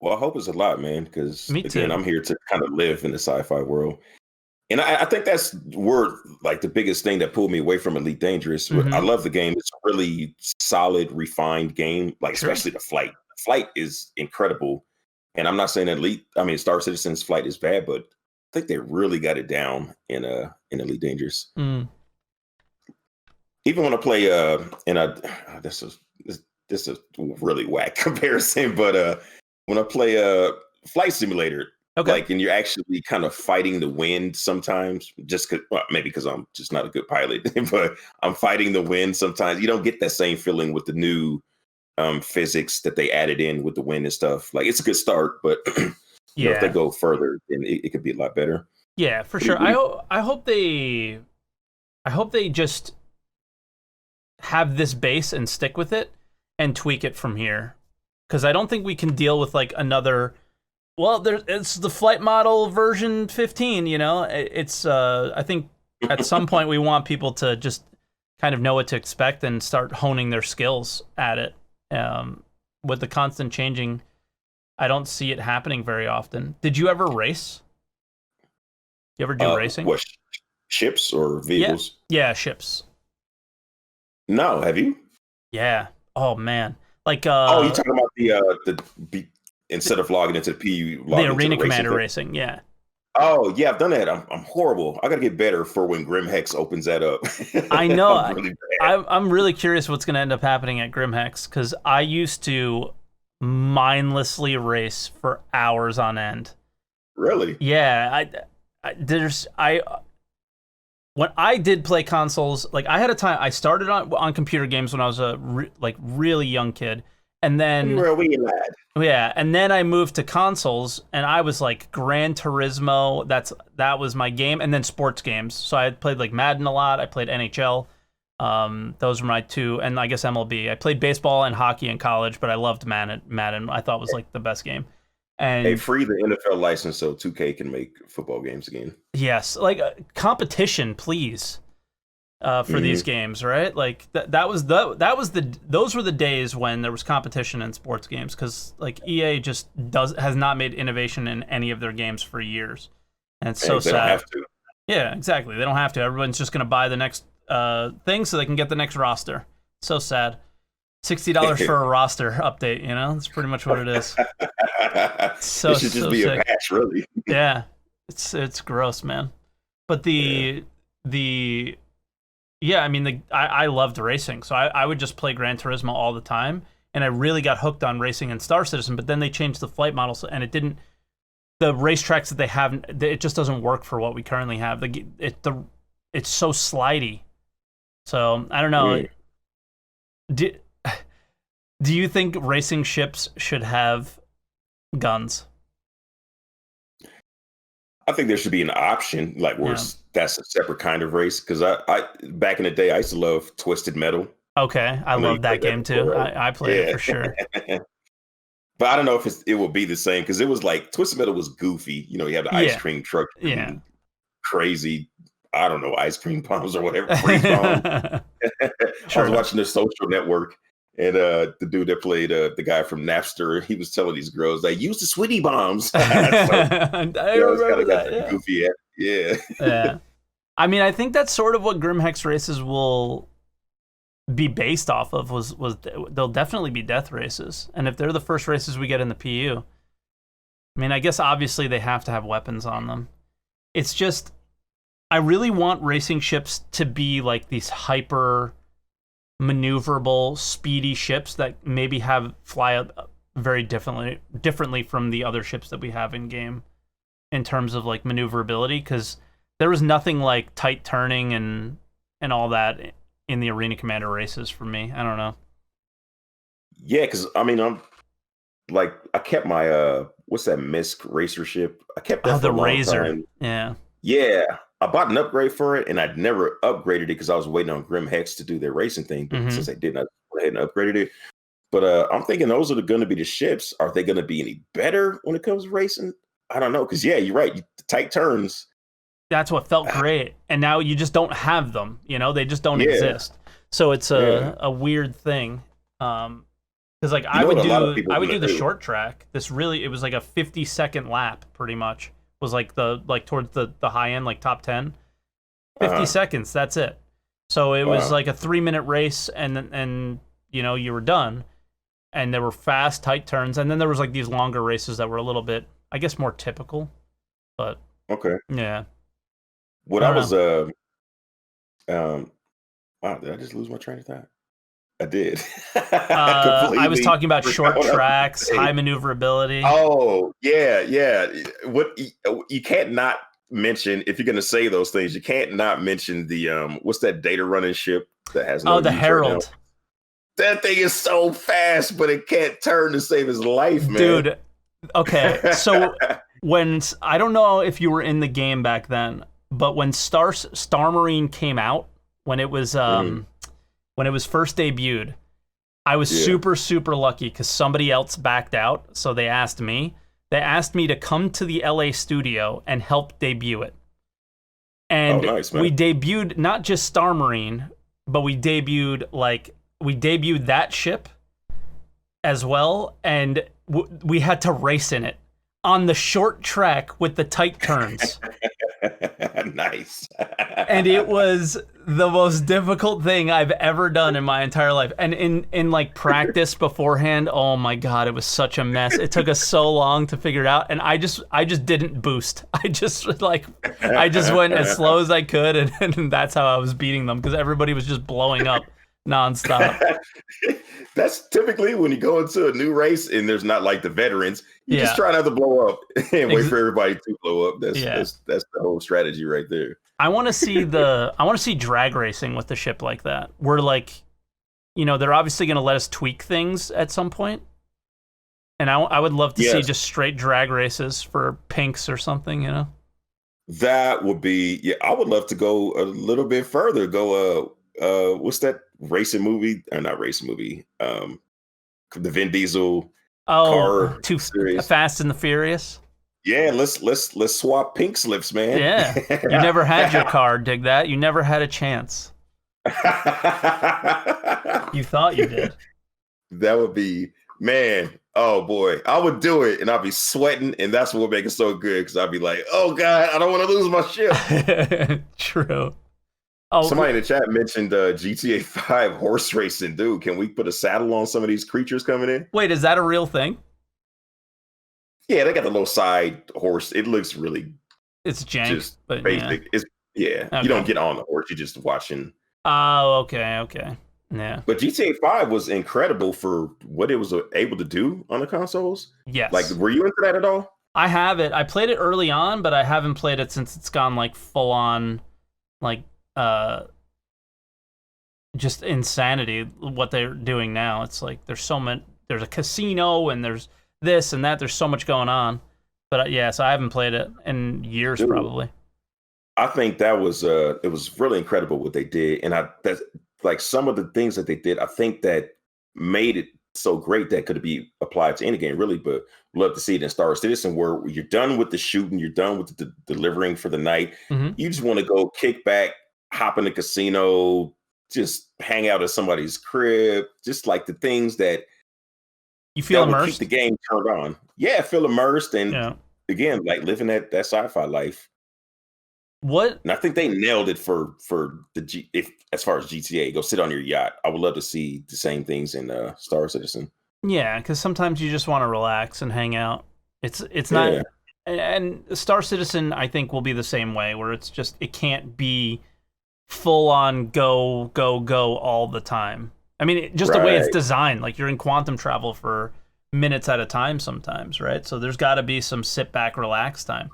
B: Well, I hope it's a lot, man, because again, I'm here to kind of live in the sci-fi world. And I think that's where like the biggest thing that pulled me away from Elite Dangerous. I love the game. It's a really solid, refined game, like especially the flight. The flight is incredible. And I'm not saying Star Citizen's flight is bad, but I think they really got it down in Elite Dangerous. Even when I play this is a really whack comparison, but when I play Flight Simulator, like, and you're actually kind of fighting the wind sometimes, just maybe because I'm just not a good pilot, but I'm fighting the wind sometimes. You don't get that same feeling with the new physics that they added in with the wind and stuff. Like, it's a good start, but you know, if they go further, then it could be a lot better.
A: Yeah, for sure. I hope they just have this base and stick with it and tweak it from here, because I don't think we can deal with like another. Well, it's the flight model version 15, you know? It's, I think at some point we want people to just kind of know what to expect and start honing their skills at it. With the constant changing, I don't see it happening very often. Did you ever race? You ever do racing?
B: What, ships or vehicles?
A: Yeah, ships.
B: No, have you?
A: Yeah. Oh, man. Like,
B: you're talking about the instead of logging into the PU,
A: the Arena Commander racing, yeah.
B: Oh, yeah, I've done that. I'm horrible. I got to get better for when Grim Hex opens that up.
A: I know. I'm really curious what's going to end up happening at Grim Hex, because I used to mindlessly race for hours on end.
B: Really?
A: Yeah. When I did play consoles, like I had a time, I started on computer games when I was a really young kid. And then
B: you were a wee lad.
A: Yeah, and then I moved to consoles, and I was like Gran Turismo. That was my game, and then sports games. So I played like Madden a lot. I played NHL. Those were my two, and I guess MLB. I played baseball and hockey in college, but I loved Madden. I thought was like the best game. And
B: they free the NFL license so 2K can make football games again.
A: Yes, like competition, please. For these games, right? Like those were the days when there was competition in sports games, because like EA just has not made innovation in any of their games for years, and it's so sad. They don't have to. Yeah, exactly. They don't have to. Everyone's just gonna buy the next thing so they can get the next roster. So sad. $60 for a roster update. You know, that's pretty much what it is.
B: It should just be sick. A patch, really.
A: Yeah, it's gross, man. But yeah, I mean, I loved racing, so I would just play Gran Turismo all the time, and I really got hooked on racing in Star Citizen, but then they changed the flight models, and the racetracks that they have, it just doesn't work for what we currently have. It's so slidey. So, I don't know. Do you think racing ships should have guns?
B: I think there should be an option, like where that's a separate kind of race. Because I back in the day, I used to love Twisted Metal.
A: Okay, I love that game too. I played it for sure.
B: But I don't know if it will be the same, because it was like Twisted Metal was goofy. You know, you have the ice cream truck, crazy, I don't know, ice cream bombs or whatever. I was watching The Social Network, and the dude that played the guy from Napster, he was telling these girls they use the sweetie bombs. So,
A: I remember that.
B: Goofy,
A: yeah. I mean, I think that's sort of what Grim Hex races will be based off of. Was they'll definitely be death races, and if they're the first races we get in the PU, I mean, I guess obviously they have to have weapons on them. It's just, I really want racing ships to be like these hyper maneuverable, speedy ships that maybe fly very differently from the other ships that we have in game in terms of like maneuverability, because there was nothing like tight turning and all that in the Arena Commander races for me. I don't know.
B: Yeah, because I mean, I kept my what's that MISC racer ship? I kept that for a long
A: Razor.
B: Time. Yeah. I bought an upgrade for it, and I'd never upgraded it because I was waiting on Grim Hex to do their racing thing. But since they didn't, I went ahead and upgraded it. But I'm thinking those are going to be the ships. Are they going to be any better when it comes to racing? I don't know, because you're right. The tight turns.
A: That's what felt great, and now you just don't have them. You know, they just don't exist. So it's a weird thing. Because I would do the short track. It was like a 50-second lap, pretty much, was like towards the high end, like top 10. 50
B: Uh-huh.
A: seconds, that's it. So it was
B: Wow.
A: like a 3-minute race, and you were done. And there were fast, tight turns, and then there was like these longer races that were a little bit, I guess, more typical. But
B: Okay.
A: yeah,
B: What
A: I
B: I
A: don't
B: was
A: know.
B: wow, did I just lose my train of thought? I did.
A: I was
B: Completely
A: talking about
B: forgot
A: short
B: what I was
A: tracks,
B: gonna say.
A: high maneuverability.
B: Oh, yeah, yeah. What you can't not mention if you're gonna say those things, you can't not mention the what's that data running ship that has
A: Oh,
B: no
A: the
B: use right now?
A: Herald,
B: That thing is so fast, but it can't turn to save his life, man.
A: dude. Okay, so I don't know if you were in the game back then, but when Star Marine came out, when it was
B: Mhm.
A: when it was first debuted, I was
B: Yeah.
A: super lucky because somebody else backed out, so they asked me. They asked me to come to the LA studio and help debut it.
B: Oh,
A: And
B: nice, man.
A: we debuted not just Star Marine, but we debuted that ship as well, and we had to race in it on the short track with the tight turns.
B: Nice.
A: And it was the most difficult thing I've ever done in my entire life. And in like practice beforehand, oh my god, it was such a mess. It took us so long to figure it out, and I just didn't boost. I just went as slow as I could, and that's how I was beating them because everybody was just blowing up nonstop.
B: That's typically when you go into a new race and there's not like the veterans, you just
A: Yeah.
B: try not to blow up and wait
A: Ex-
B: for everybody to blow up. That's
A: yeah.
B: that's the whole strategy right there.
A: I want to see drag racing with the ship like that. We're like, they're obviously going to let us tweak things at some point. And I would love to see
B: Yes,
A: just straight drag races for pinks or something.
B: that would be. Yeah, I would love to go a little bit further. Go what's that racing movie? Or not racing movie. The Vin Diesel
A: Oh,
B: car
A: too
B: series.
A: Fast and the Furious.
B: Yeah, let's swap pink slips, man.
A: Yeah. You never had your car, dig that. You never had a chance. You thought you did.
B: That would be, man. Oh boy, I would do it, and I'd be sweating, and that's what would make it so good. Because I'd be like, "Oh God, I don't want to lose my ship."
A: True. Oh,
B: Somebody in the chat mentioned GTA 5 horse racing. Dude, can we put a saddle on some of these creatures coming in?
A: wait, is that a real thing?
B: Yeah, they got the little side horse. It looks really
A: It's jank,
B: just
A: but yeah.
B: basic. It's yeah, you don't
A: Okay.
B: get on the horse. You're just watching.
A: Oh, okay. Yeah.
B: But GTA 5 was incredible for what it was able to do on the consoles. Like,
A: Yes.
B: were you into that at all?
A: I have it. I played it early on, but I haven't played it since it's gone like full on, like uh, just insanity. What they're doing now, it's like there's so many. There's a casino and there's this and that. There's so much going on. But yeah, so I haven't played it in years
B: Dude,
A: probably.
B: I think that was it was really incredible what they did, and that's like some of the things that they did. I think that made it so great that could be applied to any game, really. But love to see it in Star Citizen, where you're done with the shooting, you're done with the delivering for the night.
A: Hmm.
B: You just want to go kick back, hop in the casino, just hang out at somebody's crib, just like the things
A: You feel
B: that would keep the
A: immersed?
B: game turned on. Yeah, feel immersed, and
A: Yeah.
B: again, like living that sci-fi life.
A: What?
B: And I think they nailed it for if as far as GTA, go sit on your yacht. I would love to see the same things in Star Citizen.
A: Yeah, because sometimes you just want to relax and hang out. It's not,
B: Yeah,
A: and Star Citizen I think will be the same way, where it's just it can't be full on go all the time. I mean, just the way it's
B: right.
A: designed, like you're in quantum travel for minutes at a time sometimes, right? So there's got to be some sit back, relax time.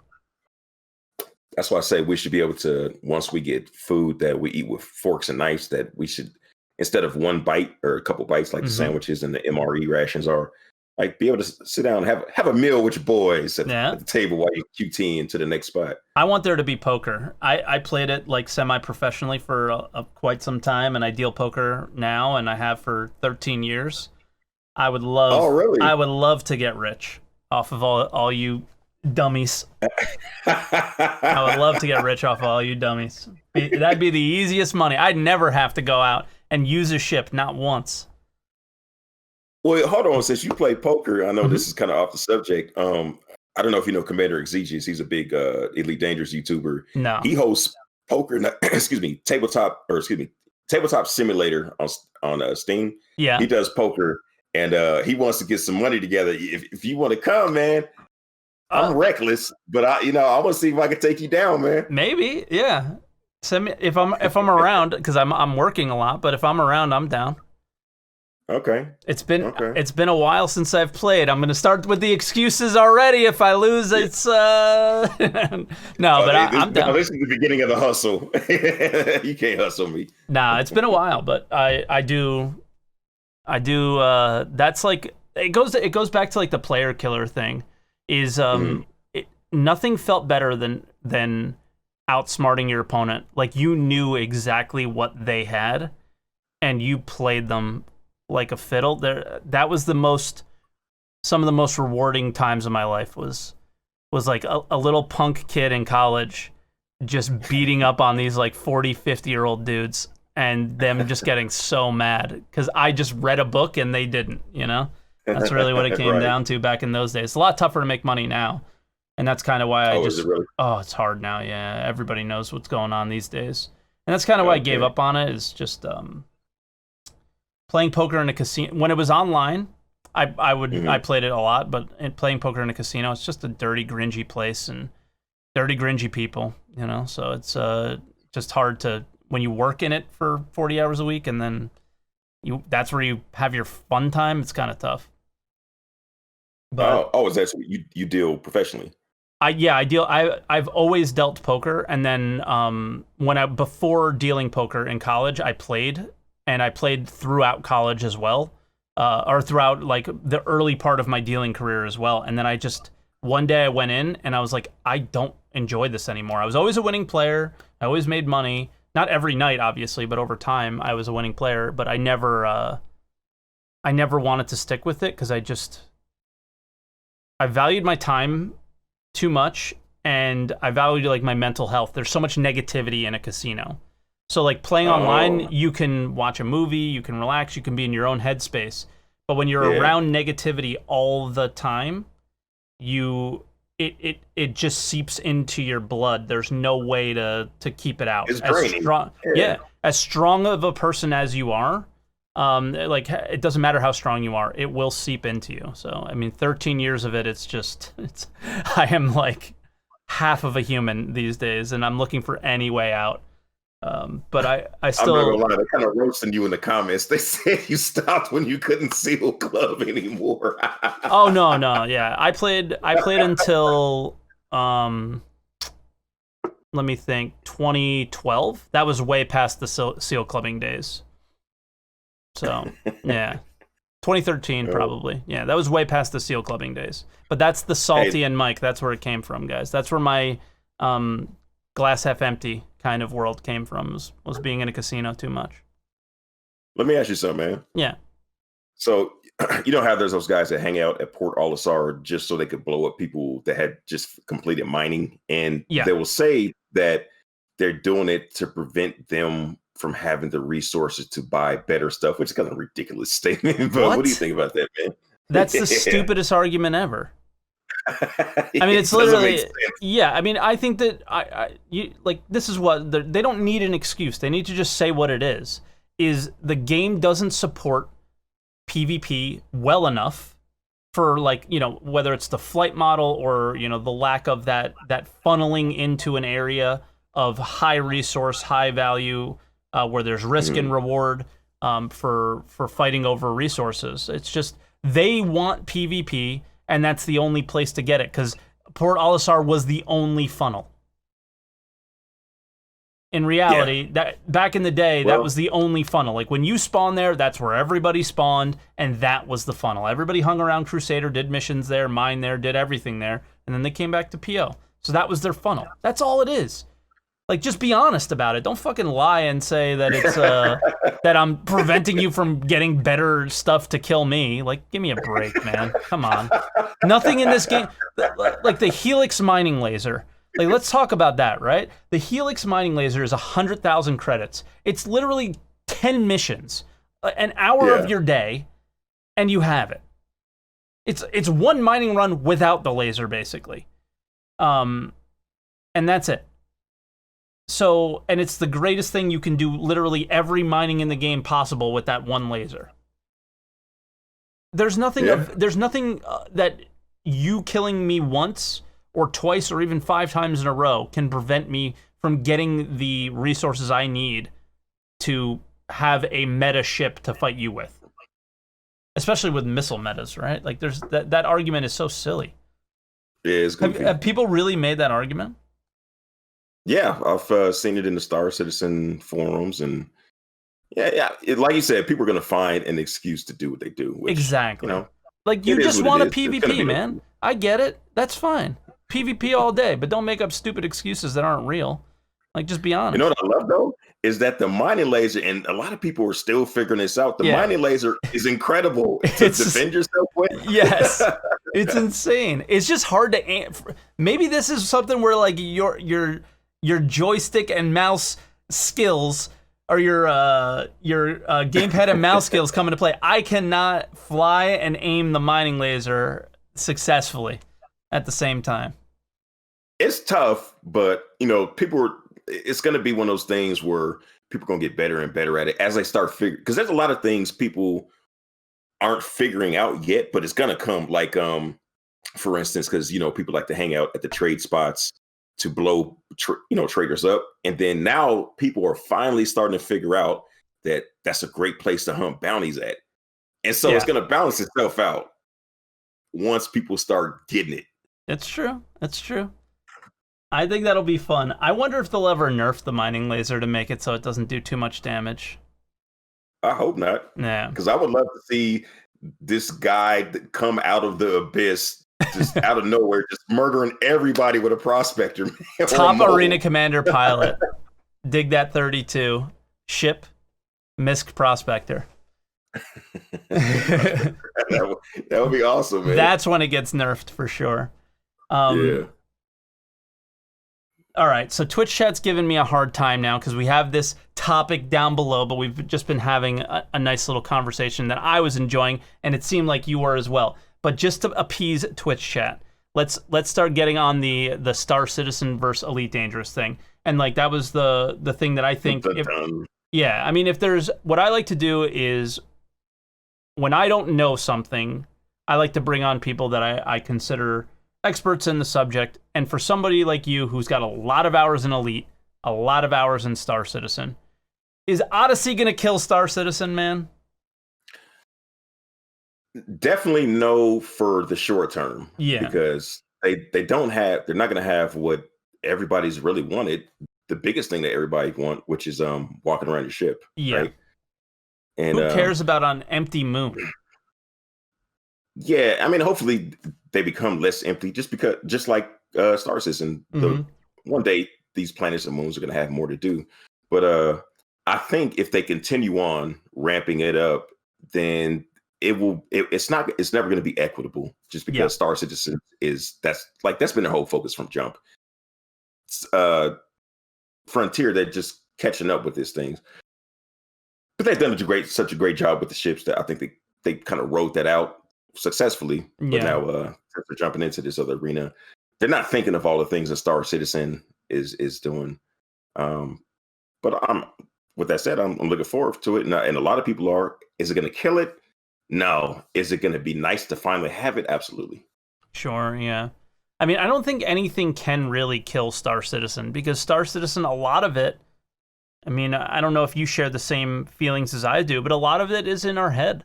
B: That's why I say we should be able to, once we get food that we eat with forks and knives, that we should, instead of one bite or a couple bites like the
A: Hmm.
B: sandwiches and the MRE rations are, like be able to sit down and have a meal with your boys
A: Yeah.
B: at the table while you QT into the next spot.
A: I want there to be poker. I played it like semi-professionally for quite some time, and I deal poker now, and I have for 13 years.
B: Oh, really?
A: I would love to get rich off of all you dummies. I would love to get rich off of all you dummies. That'd be the easiest money. I'd never have to go out and use a ship, not once.
B: Well, hold on. Since you play poker, I know
A: Mhm.
B: this is kind of off the subject. I don't know if you know Commander Exegius. He's a big Elite Dangerous YouTuber.
A: No.
B: He hosts poker, tabletop simulator on Steam.
A: Yeah.
B: He does poker, and he wants to get some money together. If you want to come, man, I'm reckless, but I want to see if I can take you down, man.
A: Maybe, yeah. Send me if I'm around, because I'm working a lot. But if I'm around, I'm down.
B: Okay.
A: It's been a while since I've played. I'm gonna start with the excuses already. If I lose, it's I'm down.
B: No, this is the beginning of the hustle. You can't hustle me.
A: Nah, it's been a while, but I do. That's like it goes back to like the player killer thing. Is nothing felt better than outsmarting your opponent. Like you knew exactly what they had, and you played them like a fiddle. That was some of the most rewarding times of my life was like a little punk kid in college just beating up on these like 40, 50-year-old dudes and them just getting so mad because I just read a book and they didn't, That's really what it came down to back in those days. It's a lot tougher to make money now. And that's kind of why
B: is it really?
A: It's hard now. Yeah. Everybody knows what's going on these days. And that's kind of why I gave up on it, is just playing poker in a casino. When it was online, I played it a lot, but playing poker in a casino, it's just a dirty, gringy place and dirty, gringy people, So it's just hard to, when you work in it for 40 hours a week and then that's where you have your fun time, it's kind of tough. But
B: is that so you deal professionally?
A: I deal. I've always dealt poker, and then before dealing poker in college, I played throughout college as well, or throughout like the early part of my dealing career as well. And then one day I went in and I was like, I don't enjoy this anymore. I was always a winning player. I always made money. Not every night, obviously, but over time I was a winning player. But I never wanted to stick with it because I valued my time too much, and I valued like my mental health. There's so much negativity in a casino. So like playing online, you can watch a movie, you can relax, you can be in your own headspace. But when you're around negativity all the time, it just seeps into your blood. There's no way to keep it out.
B: It's draining.
A: As strong of a person as you are, like it doesn't matter how strong you are, it will seep into you. So I mean, 13 years of it, I am like half of a human these days, and I'm looking for any way out. But I still.
B: I'm not gonna lie, they're kind of roasting you in the comments. They said you stopped when you couldn't seal club anymore.
A: Oh no, yeah, I played until let me think, 2012. That was way past the seal clubbing days. So, yeah. 2013, probably. Yeah, that was way past the seal clubbing days. But that's the SaltEMike. That's where it came from, guys. That's where my glass half empty kind of world came from, was being in a casino too much.
B: Let me ask you something, man.
A: Yeah.
B: So, you know how there's those guys that hang out at Port Olisar just so they could blow up people that had just completed mining? And they will say that they're doing it to prevent them from having the resources to buy better stuff, which is kind of a ridiculous statement. But what do you think about that, man?
A: That's the stupidest argument ever. I mean, it's literally, I mean, I think that this is what they don't need an excuse. They need to just say what it is the game doesn't support PvP well enough for, like, whether it's the flight model or, the lack of that funneling into an area of high resource, high value, where there's risk and reward for fighting over resources. It's just they want PvP, and that's the only place to get it, because Port Olisar was the only funnel. In reality, that back in the day, that was the only funnel. Like when you spawn there, that's where everybody spawned, and that was the funnel. Everybody hung around Crusader, did missions there, mined there, did everything there, and then they came back to PO. So that was their funnel. That's all it is. Like, just be honest about it. Don't fucking lie and say that it's that I'm preventing you from getting better stuff to kill me. Like, give me a break, man. Come on. Nothing in this game, like the Helix mining laser. Like, let's talk about that, right? The Helix mining laser is 100,000 credits. It's literally 10 missions, an hour of your day, and you have it. It's one mining run without the laser, basically. And that's it. So, and it's the greatest thing. You can do literally every mining in the game possible with that one laser. There's nothing that you killing me once or twice or even 5 times in a row can prevent me from getting the resources I need to have a meta ship to fight you with. Especially with missile metas, right? Like, there's that argument is so silly.
B: Yeah, it's goofy.
A: Have people really made that argument?
B: Yeah, I've seen it in the Star Citizen forums, and like you said, people are going to find an excuse to do what they do. Which,
A: exactly.
B: You know,
A: like, you just want a PvP, man. I get it. That's fine. PvP all day, but don't make up stupid excuses that aren't real. Like, just be honest.
B: You know what I love, though? Is that the mining laser, and a lot of people are still figuring this out, the mining laser is incredible to defend yourself with.
A: Yes. It's insane. It's just hard to... Maybe this is something where, like, your joystick and mouse skills, or your gamepad and mouse skills come into play. I cannot fly and aim the mining laser successfully at the same time.
B: It's tough, but, it's going to be one of those things where people are going to get better and better at it as they start figuring, because there's a lot of things people aren't figuring out yet, but it's going to come. Like, for instance, because, people like to hang out at the trade spots to blow, traders up. And then now people are finally starting to figure out that that's a great place to hunt bounties at. And so it's going to balance itself out once people start getting it.
A: It's true. That's true. I think that'll be fun. I wonder if they'll ever nerf the mining laser to make it so it doesn't do too much damage.
B: I hope not.
A: Yeah.
B: Because I would love to see this guy come out of the abyss, just out of nowhere, just murdering everybody with a prospector.
A: Top arena commander pilot. DigThat32. Ship. Misk prospector.
B: that would be awesome, man.
A: That's when it gets nerfed for sure.
B: Yeah.
A: All right, so Twitch chat's giving me a hard time now because we have this topic down below, but we've just been having a nice little conversation that I was enjoying, and it seemed like you were as well. But just to appease Twitch chat, let's start getting on the Star Citizen versus Elite Dangerous thing. And like that was the thing that I think. If there's what I like to do is when I don't know something, I like to bring on people that I consider experts in the subject. And for somebody like you who's got a lot of hours in Elite, a lot of hours in Star Citizen, is Odyssey gonna kill Star Citizen, man?
B: Definitely no for the short term.
A: Yeah.
B: Because they're not gonna have what everybody's really wanted. The biggest thing that everybody want, which is walking around your ship.
A: Yeah.
B: Right? And
A: who cares about an empty moon?
B: Yeah, I mean, hopefully they become less empty, just like Star Citizen. One day these planets and moons are going to have more to do. But I think if they continue on ramping it up, then it's never going to be equitable. Just because Star Citizen that's been their whole focus from jump. Frontier, they're just catching up with these things. But they've done such a great job with the ships that I think they kind of wrote that out successfully. But now they're jumping into this other arena. They're not thinking of all the things that Star Citizen is doing. But with that said, I'm looking forward to it. And a lot of people are. Is it going to kill it? No. Is it going to be nice to finally have it? Absolutely.
A: Sure, yeah. I mean, I don't think anything can really kill Star Citizen because Star Citizen, a lot of it, I mean, I don't know if you share the same feelings as I do, but a lot of it is in our head.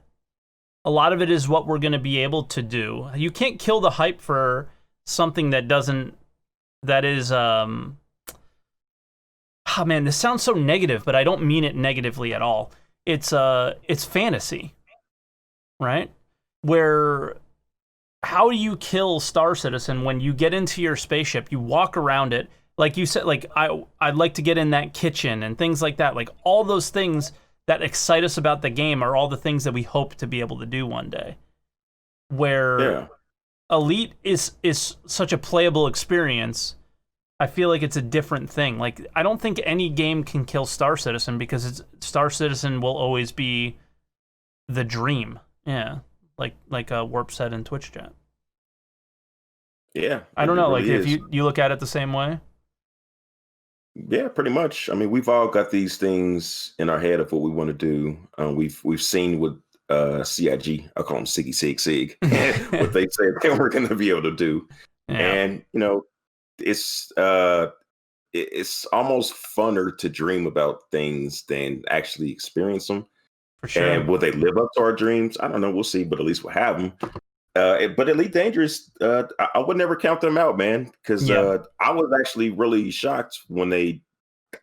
A: A lot of it is what we're going to be able to do. You can't kill the hype for something that is, oh man, this sounds so negative, but I don't mean it negatively at all. It's fantasy, right? Where, how do you kill Star Citizen when you get into your spaceship, you walk around it, like you said, like I'd like to get in that kitchen and things like that. Like all those things that excite us about the game are all the things that we hope to be able to do one day. Where Elite is such a playable experience, I feel like it's a different thing. Like I don't think any game can kill Star Citizen because Star Citizen will always be the dream. Yeah. like Warp said in Twitch chat.
B: Yeah,
A: I don't know,
B: really
A: like if
B: is.
A: you look at it the same way.
B: Yeah, pretty much. I mean, we've all got these things in our head of what we want to do. We've seen what CIG, I call them Siggy Sig Sig, what they said they were going to be able to do,
A: Yeah,
B: and it's it's almost funner to dream about things than actually experience them.
A: for sure.
B: And will they live up to our dreams? I don't know. We'll see, but at least we'll have them. But Elite Dangerous, I would never count them out, man, because
A: Yeah,
B: I was actually really shocked when they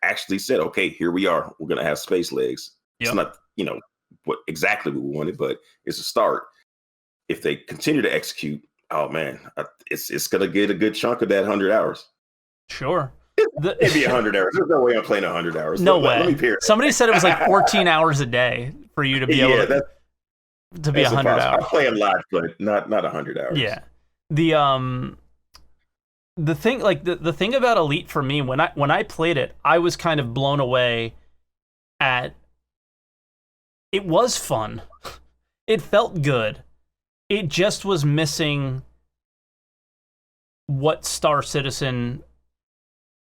B: actually said, "Okay, here we are. We're gonna have space legs." It's
A: yep,
B: not, what exactly we wanted, but it's a start. If they continue to execute, oh man, it's gonna get a good chunk of that 100 hours.
A: sure.
B: Maybe 100 hours. There's no way I'm playing 100 hours.
A: No
B: Let me
A: way.
B: hear it.
A: Somebody said it was like 14 hours a day for you to be able to be
B: that's
A: 100
B: impossible.
A: hours.
B: I play a lot, but not 100 hours.
A: Yeah. The thing, like the thing about Elite for me, when I played it, I was kind of blown away at it was fun. It felt good. It just was missing what Star Citizen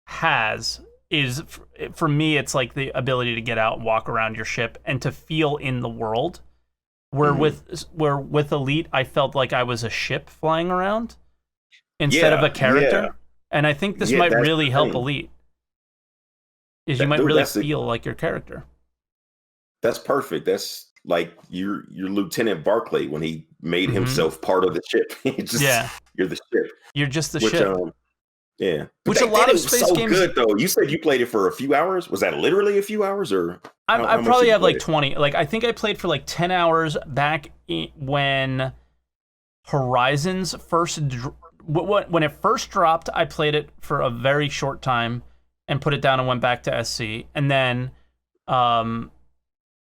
A: has. Is for me, it's like the ability to get out and walk around your ship and to feel in the world. Where with Elite, I felt like I was a ship flying around instead of a character.
B: Yeah.
A: And I think this
B: Yeah,
A: might
B: that's
A: really
B: the
A: help
B: thing.
A: Elite. You might really
B: That's
A: feel like your character.
B: That's perfect. That's like your Lieutenant Barclay when he made
A: Mhm.
B: himself part of the ship. You're the ship.
A: You're just the
B: Which
A: ship.
B: yeah. But
A: Which a lot
B: did
A: of
B: it
A: space
B: so
A: games
B: good though. You said you played it for a few hours. Was that literally a few hours, or
A: I
B: how much
A: probably
B: did you
A: have
B: play
A: like
B: it?
A: 20. Like I think I played for like 10 hours back when Horizons when it first dropped. I played it for a very short time and put it down and went back to SC. And then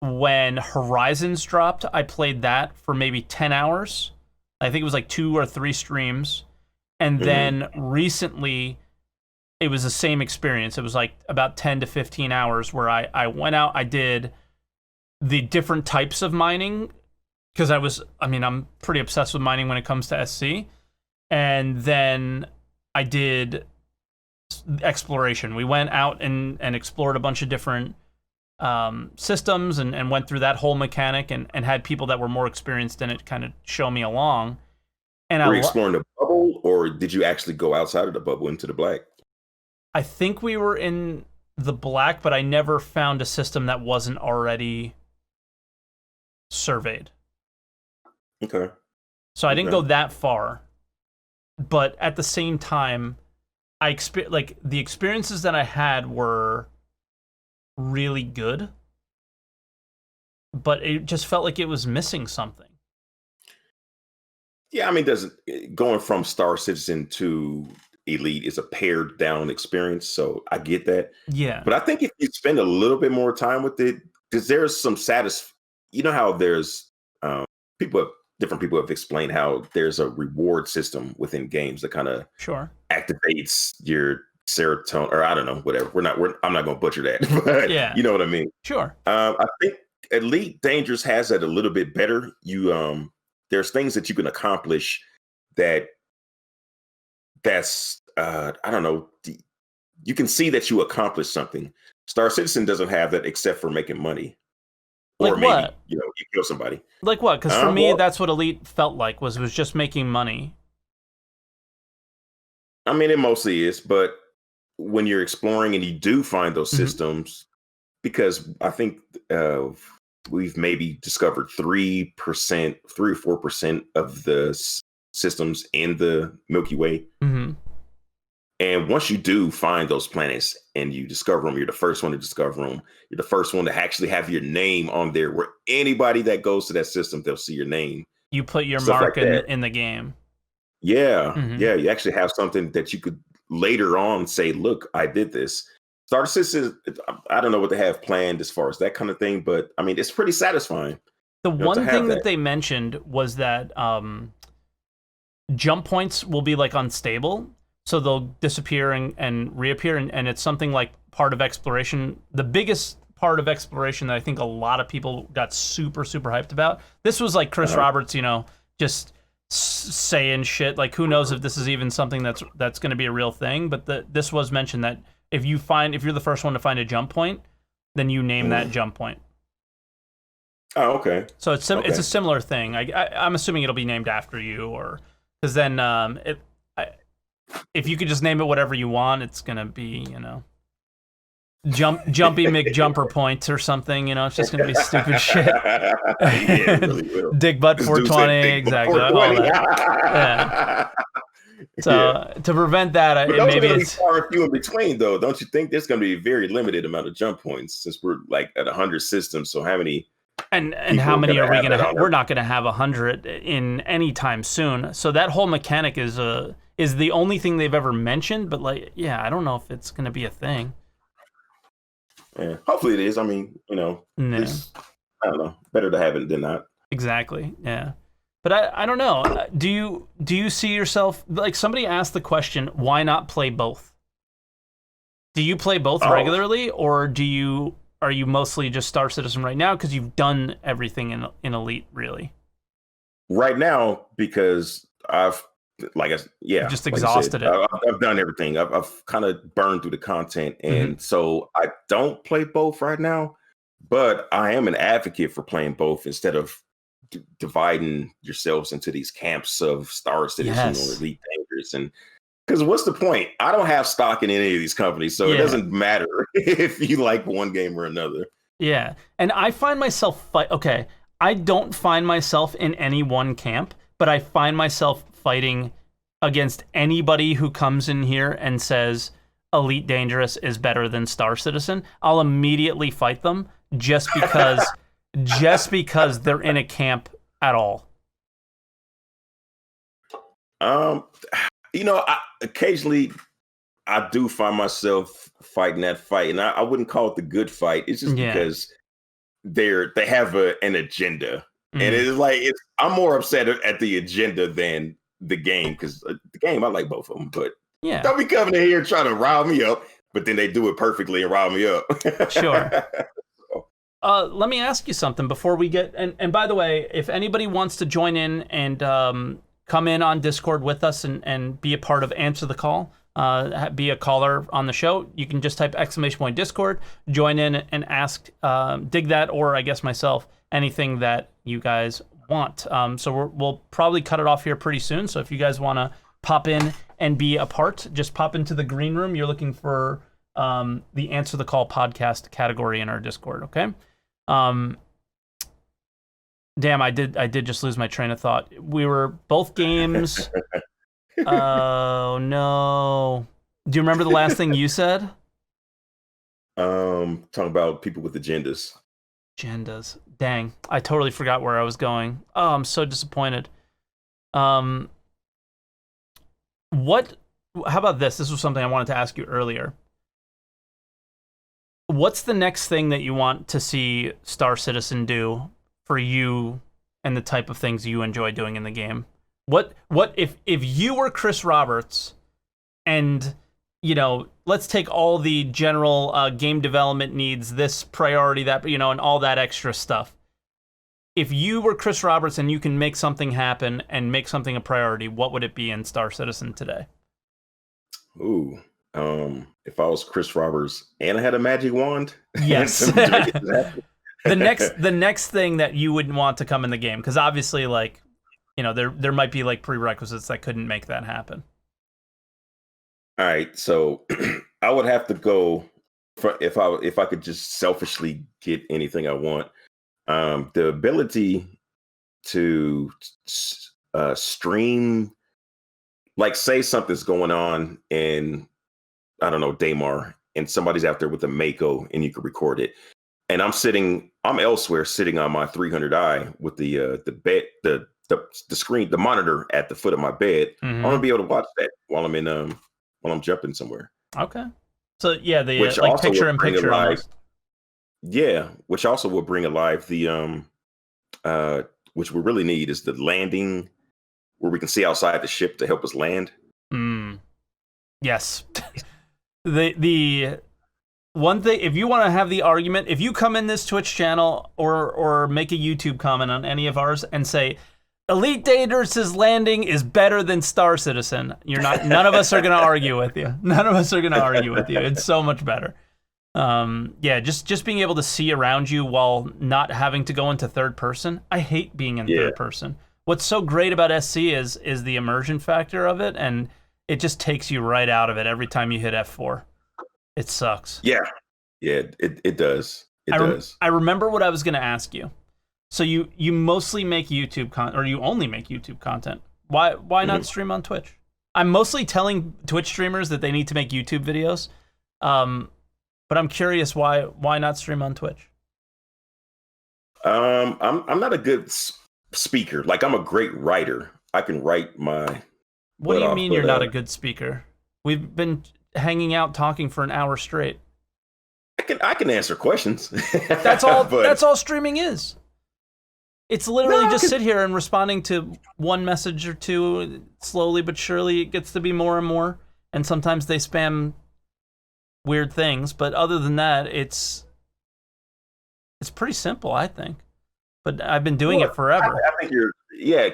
A: when Horizons dropped, I played that for maybe 10 hours. I think it was like 2 or 3 streams. And then recently, it was the same experience. It was like about 10 to 15 hours where I went out, I did the different types of mining because I'm pretty obsessed with mining when it comes to SC. And then I did exploration. We went out and explored a bunch of different systems and went through that whole mechanic and had people that were more experienced in it kind of show me along. And
B: Were you exploring the bubble, or did you actually go outside of the bubble into the black?
A: I think we were in the black, but I never found a system that wasn't already surveyed.
B: Okay.
A: So I didn't go that far. But at the same time, the experiences that I had were really good. But it just felt like it was missing something.
B: Yeah, I mean, going from Star Citizen to Elite is a pared down experience, so I get that.
A: Yeah.
B: But I think if you spend a little bit more time with it, because there's some you know how there's different people have explained how there's a reward system within games that kind of activates your serotonin, or I don't know, whatever. I'm not going to butcher that, but
A: yeah,
B: you know what I mean.
A: Sure.
B: I think Elite Dangerous has that a little bit better. There's things that you can accomplish that's I don't know. You can see that you accomplished something. Star Citizen doesn't have that except for making money.
A: Like
B: or maybe,
A: what?
B: you kill somebody.
A: Like what? Because for me, that's what Elite felt like, was just making money.
B: I mean, it mostly is, but when you're exploring and you do find those systems, because I think we've maybe discovered 3% or 4% of the systems in the Milky Way. And once you do find those planets and you discover them, you're the first one to discover them. You're the first one to actually have your name on there, where anybody that goes to that system, they'll see your name.
A: You put your mark in the game.
B: Yeah. Yeah. You actually have something that you could later on say, look, I did this. Star Citizen, I don't know what they have planned as far as that kind of thing, but I mean, it's pretty satisfying.
A: The one thing that they mentioned was that jump points will be like unstable. So they'll disappear and reappear, and it's something like part of exploration. The biggest part of exploration that I think a lot of people got super hyped about. This was like Chris Roberts, just saying shit. Like, who knows if this is even something that's going to be a real thing? But this was mentioned that if you're the first one to find a jump point, then you name that jump point.
B: Oh, okay.
A: So it's a similar thing. I'm assuming it'll be named after you, or because then if you could just name it whatever you want, it's gonna be Jumpy McJumper Point or something. It's just gonna be stupid shit.
B: Yeah, it really will.
A: DigBut420, exactly. All that. Yeah. So to prevent that, maybe it's
B: far and few in between, though. Don't you think there's going to be a very limited amount of jump points since we're like at 100 systems? So how many?
A: And how many are we going to have? We're not going to have 100 in any time soon. So that whole mechanic is the only thing they've ever mentioned. But I don't know if it's going to be a thing.
B: Yeah, hopefully it is. I mean, I don't know. Better to have it than not.
A: Exactly. Yeah. But I don't know. Do you see yourself, like, somebody asked the question, why not play both? Do you play both regularly, or are you mostly just Star Citizen right now because you've done everything in Elite, really?
B: Right now, because I've
A: just exhausted it.
B: I've done everything. I've kind of burned through the content, and so I don't play both right now. But I am an advocate for playing both instead of dividing yourselves into these camps of Star Citizen or Elite Dangerous. And because what's the point? I don't have stock in any of these companies, so it doesn't matter if you like one game or another.
A: Yeah, and I find myself I don't find myself in any one camp, but I find myself fighting against anybody who comes in here and says Elite Dangerous is better than Star Citizen. I'll immediately fight them just because they're in a camp at all.
B: Occasionally I do find myself fighting that fight, and I wouldn't call it the good fight. It's just because they have an agenda, and it's like I'm more upset at the agenda than the game, because the game I like both of them, but don't be coming in here trying to rile me up, but then they do it perfectly and rile me up.
A: Sure. Let me ask you something before we get, and by the way, if anybody wants to join in and come in on Discord with us and be a part of Answer the Call, be a caller on the show, you can just type !Discord, join in and ask Dig That, or I guess myself, anything that you guys want. So we'll probably cut it off here pretty soon. So if you guys want to pop in and be a part, just pop into the green room. You're looking for the Answer the Call podcast category in our Discord, okay? Damn, I did just lose my train of thought. We were both games. Oh no. Do you remember the last thing you said?
B: Talking about people with agendas.
A: Dang, I totally forgot where I was going. Oh, I'm so disappointed. How about this? This was something I wanted to ask you earlier. What's the next thing that you want to see Star Citizen do for you and the type of things you enjoy doing in the game? What if you were Chris Roberts and, let's take all the general game development needs, this priority, that, and all that extra stuff. If you were Chris Roberts and you can make something happen and make something a priority, what would it be in Star Citizen today?
B: Ooh. If I was Chris Roberts and I had a magic wand,
A: yes. the next thing that you would want to come in the game, because obviously, there might be prerequisites that couldn't make that happen.
B: All right, so I would have to go for if I could just selfishly get anything I want. The ability to stream, say something's going on in, I don't know, Daymar, and somebody's out there with a Mako, and you can record it. And I'm elsewhere sitting on my 300i with the bed, the screen, the monitor at the foot of my bed. I'm gonna be able to watch that while I'm jumping somewhere.
A: Okay. So yeah, the picture in picture almost.
B: Yeah, which also will bring alive the which we really need is the landing, where we can see outside the ship to help us land.
A: Yes. the one thing, if you want to have the argument, if you come in this Twitch channel or make a YouTube comment on any of ours and say, Elite Dangerous' landing is better than Star Citizen, none of us are going to argue with you. None of us are going to argue with you. It's so much better. Yeah, just being able to see around you while not having to go into third person. I hate being in third person. What's so great about SC is the immersion factor of it, and it just takes you right out of it every time you hit F4. It sucks.
B: Yeah, it does. It does.
A: I remember what I was going to ask you. So you mostly make YouTube content, or you only make YouTube content. Why not stream on Twitch? I'm mostly telling Twitch streamers that they need to make YouTube videos, but I'm curious why not stream on Twitch?
B: I'm not a good speaker. Like, I'm a great writer. I can write my.
A: What do you mean you're not a good speaker? We've been hanging out talking for an hour straight.
B: I can answer questions.
A: That's all. That's all streaming is. It's literally just sit here and responding to one message or two. Slowly but surely, it gets to be more and more. And sometimes they spam weird things, but other than that, it's pretty simple, I think. But I've been doing it forever.
B: I think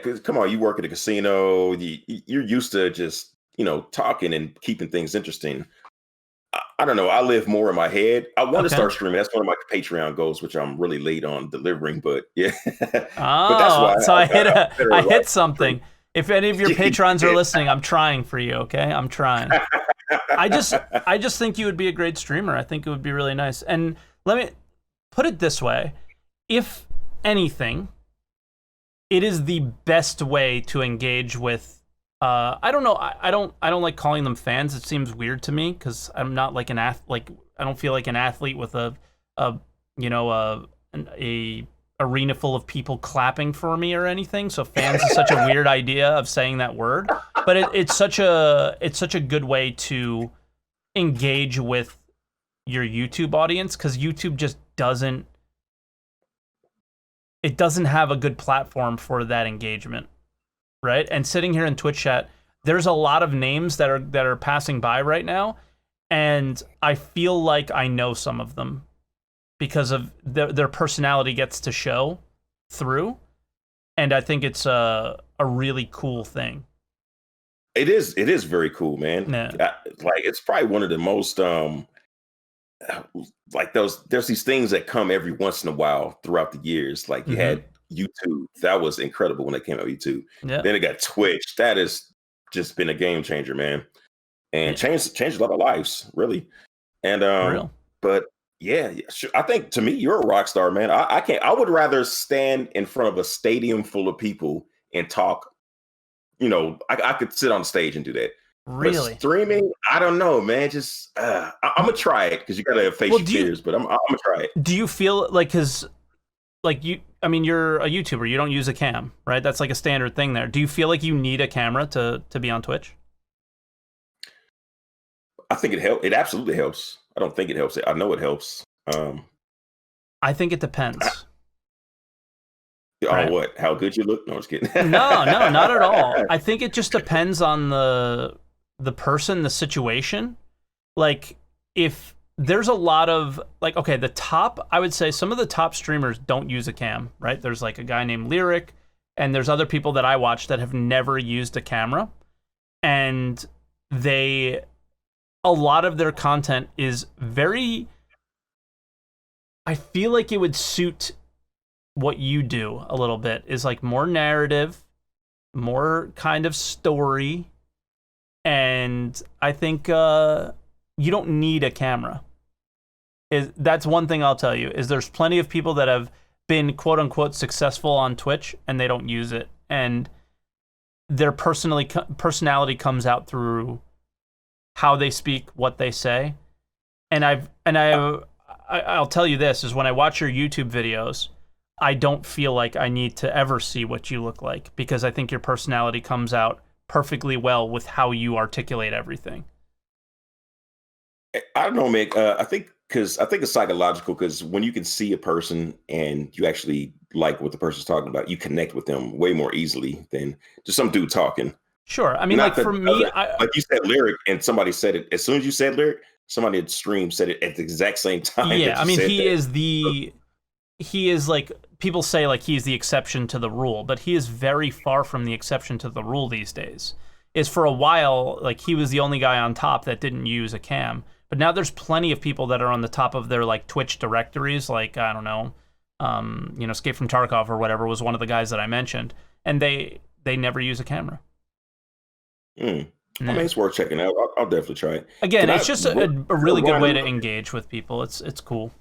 B: because come on, you work at a casino. You're used to just talking and keeping things interesting. I don't know. I live more in my head. I want to start streaming. That's one of my Patreon goals, which I'm really late on delivering. But yeah.
A: Oh, but that's why so I hit something. If any of your patrons are listening, I'm trying for you. Okay, I'm trying. I just think you would be a great streamer. I think it would be really nice. And let me put it this way: if anything, it is the best way to engage with. I don't know. I don't like calling them fans. It seems weird to me because I'm not like I don't feel like an athlete with a arena full of people clapping for me or anything. So fans is such a weird idea of saying that word. But it's such a good way to engage with your YouTube audience because YouTube just doesn't have a good platform for that engagement. Right, and sitting here in Twitch chat, there's a lot of names that are passing by right now, and I feel like I know some of them because of their personality gets to show through, and I think it's a really cool thing.
B: It is very cool, man. Yeah. Like, it's probably one of the most there's these things that come every once in a while throughout the years. Like you had YouTube, that was incredible when it came out. YouTube, then it got Twitch. That has just been a game changer, man, and changed a lot of lives, really. And but yeah, I think to me, you're a rock star, man. I would rather stand in front of a stadium full of people and talk. I could sit on stage and do that.
A: Really?
B: But streaming, I don't know, man. Just I'm gonna try it because you gotta face your fears, but I'm gonna try it.
A: Do you feel like you're a YouTuber, you don't use a cam, right? That's like a standard thing there. Do you feel like you need a camera to be on Twitch?
B: I think it helps. It absolutely helps. I don't think it helps. I know it helps.
A: I think it depends.
B: Right. What? How good you look? No, I'm just kidding.
A: No, not at all. I think it just depends on the person, the situation. Like, if there's a lot of I would say some of the top streamers don't use a cam, right? There's like a guy named Lyric, and there's other people that I watch that have never used a camera, and a lot of their content is very, I feel like it would suit what you do a little bit, is like more narrative, more kind of story, and I think you don't need a camera. That's one thing I'll tell you, is there's plenty of people that have been quote unquote successful on Twitch and they don't use it, and their personality comes out through how they speak, what they say. And I'll tell you this, is when I watch your YouTube videos, I don't feel like I need to ever see what you look like, because I think your personality comes out perfectly well with how you articulate everything.
B: I don't know, Mick. I think it's psychological, because when you can see a person and you actually like what the person's talking about, you connect with them way more easily than just some dude talking.
A: Sure. I mean, for me,
B: like you said Lyric, and somebody said it. As soon as you said Lyric, somebody at stream said it at the exact same time.
A: Yeah, I mean,
B: he
A: is like, people say like he's the exception to the rule, but he is very far from the exception to the rule these days. Is for a while, like, he was the only guy on top that didn't use a cam, but now there's plenty of people that are on the top of their like Twitch directories, like, I don't know, Escape from Tarkov or whatever was one of the guys that I mentioned, and they never use a camera.
B: I mean, it's worth checking out. I'll definitely try it.
A: Again, it's just a really good way to engage with people. It's cool.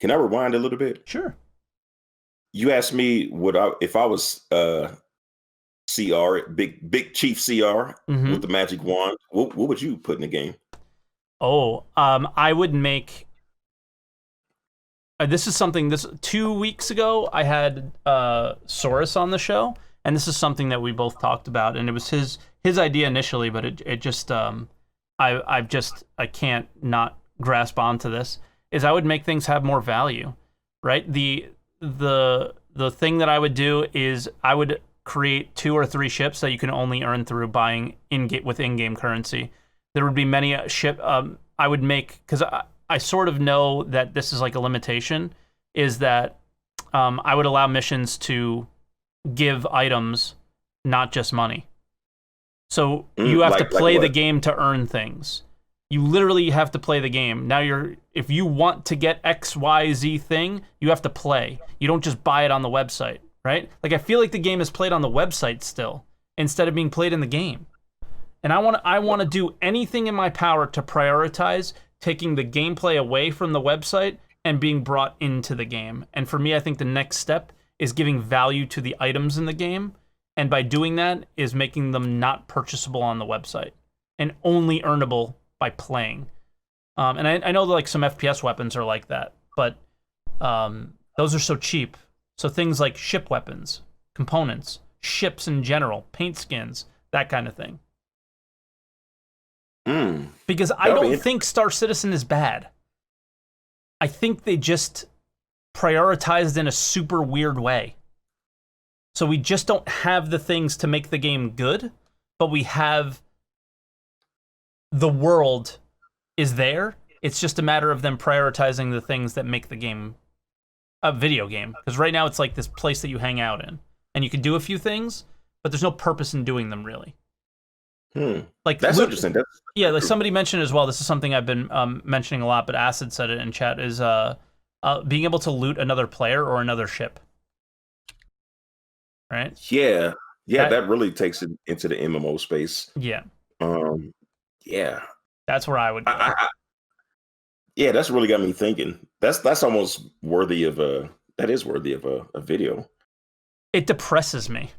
B: Can I rewind a little bit?
A: Sure.
B: You asked me if I was CR, big Chief CR with the magic wand. What would you put in the game?
A: I would make. This is something. 2 weeks ago, I had Saurus on the show, and this is something that we both talked about, and it was his idea initially, but it just I can't not grasp onto this. Is I would make things have more value, right? The thing that I would do is I would create 2 or 3 ships that you can only earn through buying in-game currency. There would be many I would make, because I sort of know that this is like a limitation, is that I would allow missions to give items, not just money. So you have to play the game to earn things. You literally have to play the game. Now if you want to get XYZ thing, you have to play. You don't just buy it on the website, right? Like, I feel like the game is played on the website still, instead of being played in the game. And I want to do anything in my power to prioritize taking the gameplay away from the website and being brought into the game. And for me, I think the next step is giving value to the items in the game. And by doing that is making them not purchasable on the website and only earnable by playing. And I know that like some FPS weapons are like that, but those are so cheap. So things like ship weapons, components, ships in general, paint skins, that kind of thing. Because I don't think Star Citizen is bad. I think they just prioritized in a super weird way. So we just don't have the things to make the game good, but we have the world is there. It's just a matter of them prioritizing the things that make the game a video game. Because right now it's like this place that you hang out in, and you can do a few things, but there's no purpose in doing them really. Like,
B: that's interesting.
A: Yeah, like somebody mentioned as well. This is something I've been mentioning a lot, but Acid said it in chat, is being able to loot another player or another ship. Right?
B: Yeah, that really takes it into the MMO space.
A: Yeah.
B: Yeah.
A: That's where I would go.
B: Yeah, that's really got me thinking. That's almost worthy of a video.
A: It depresses me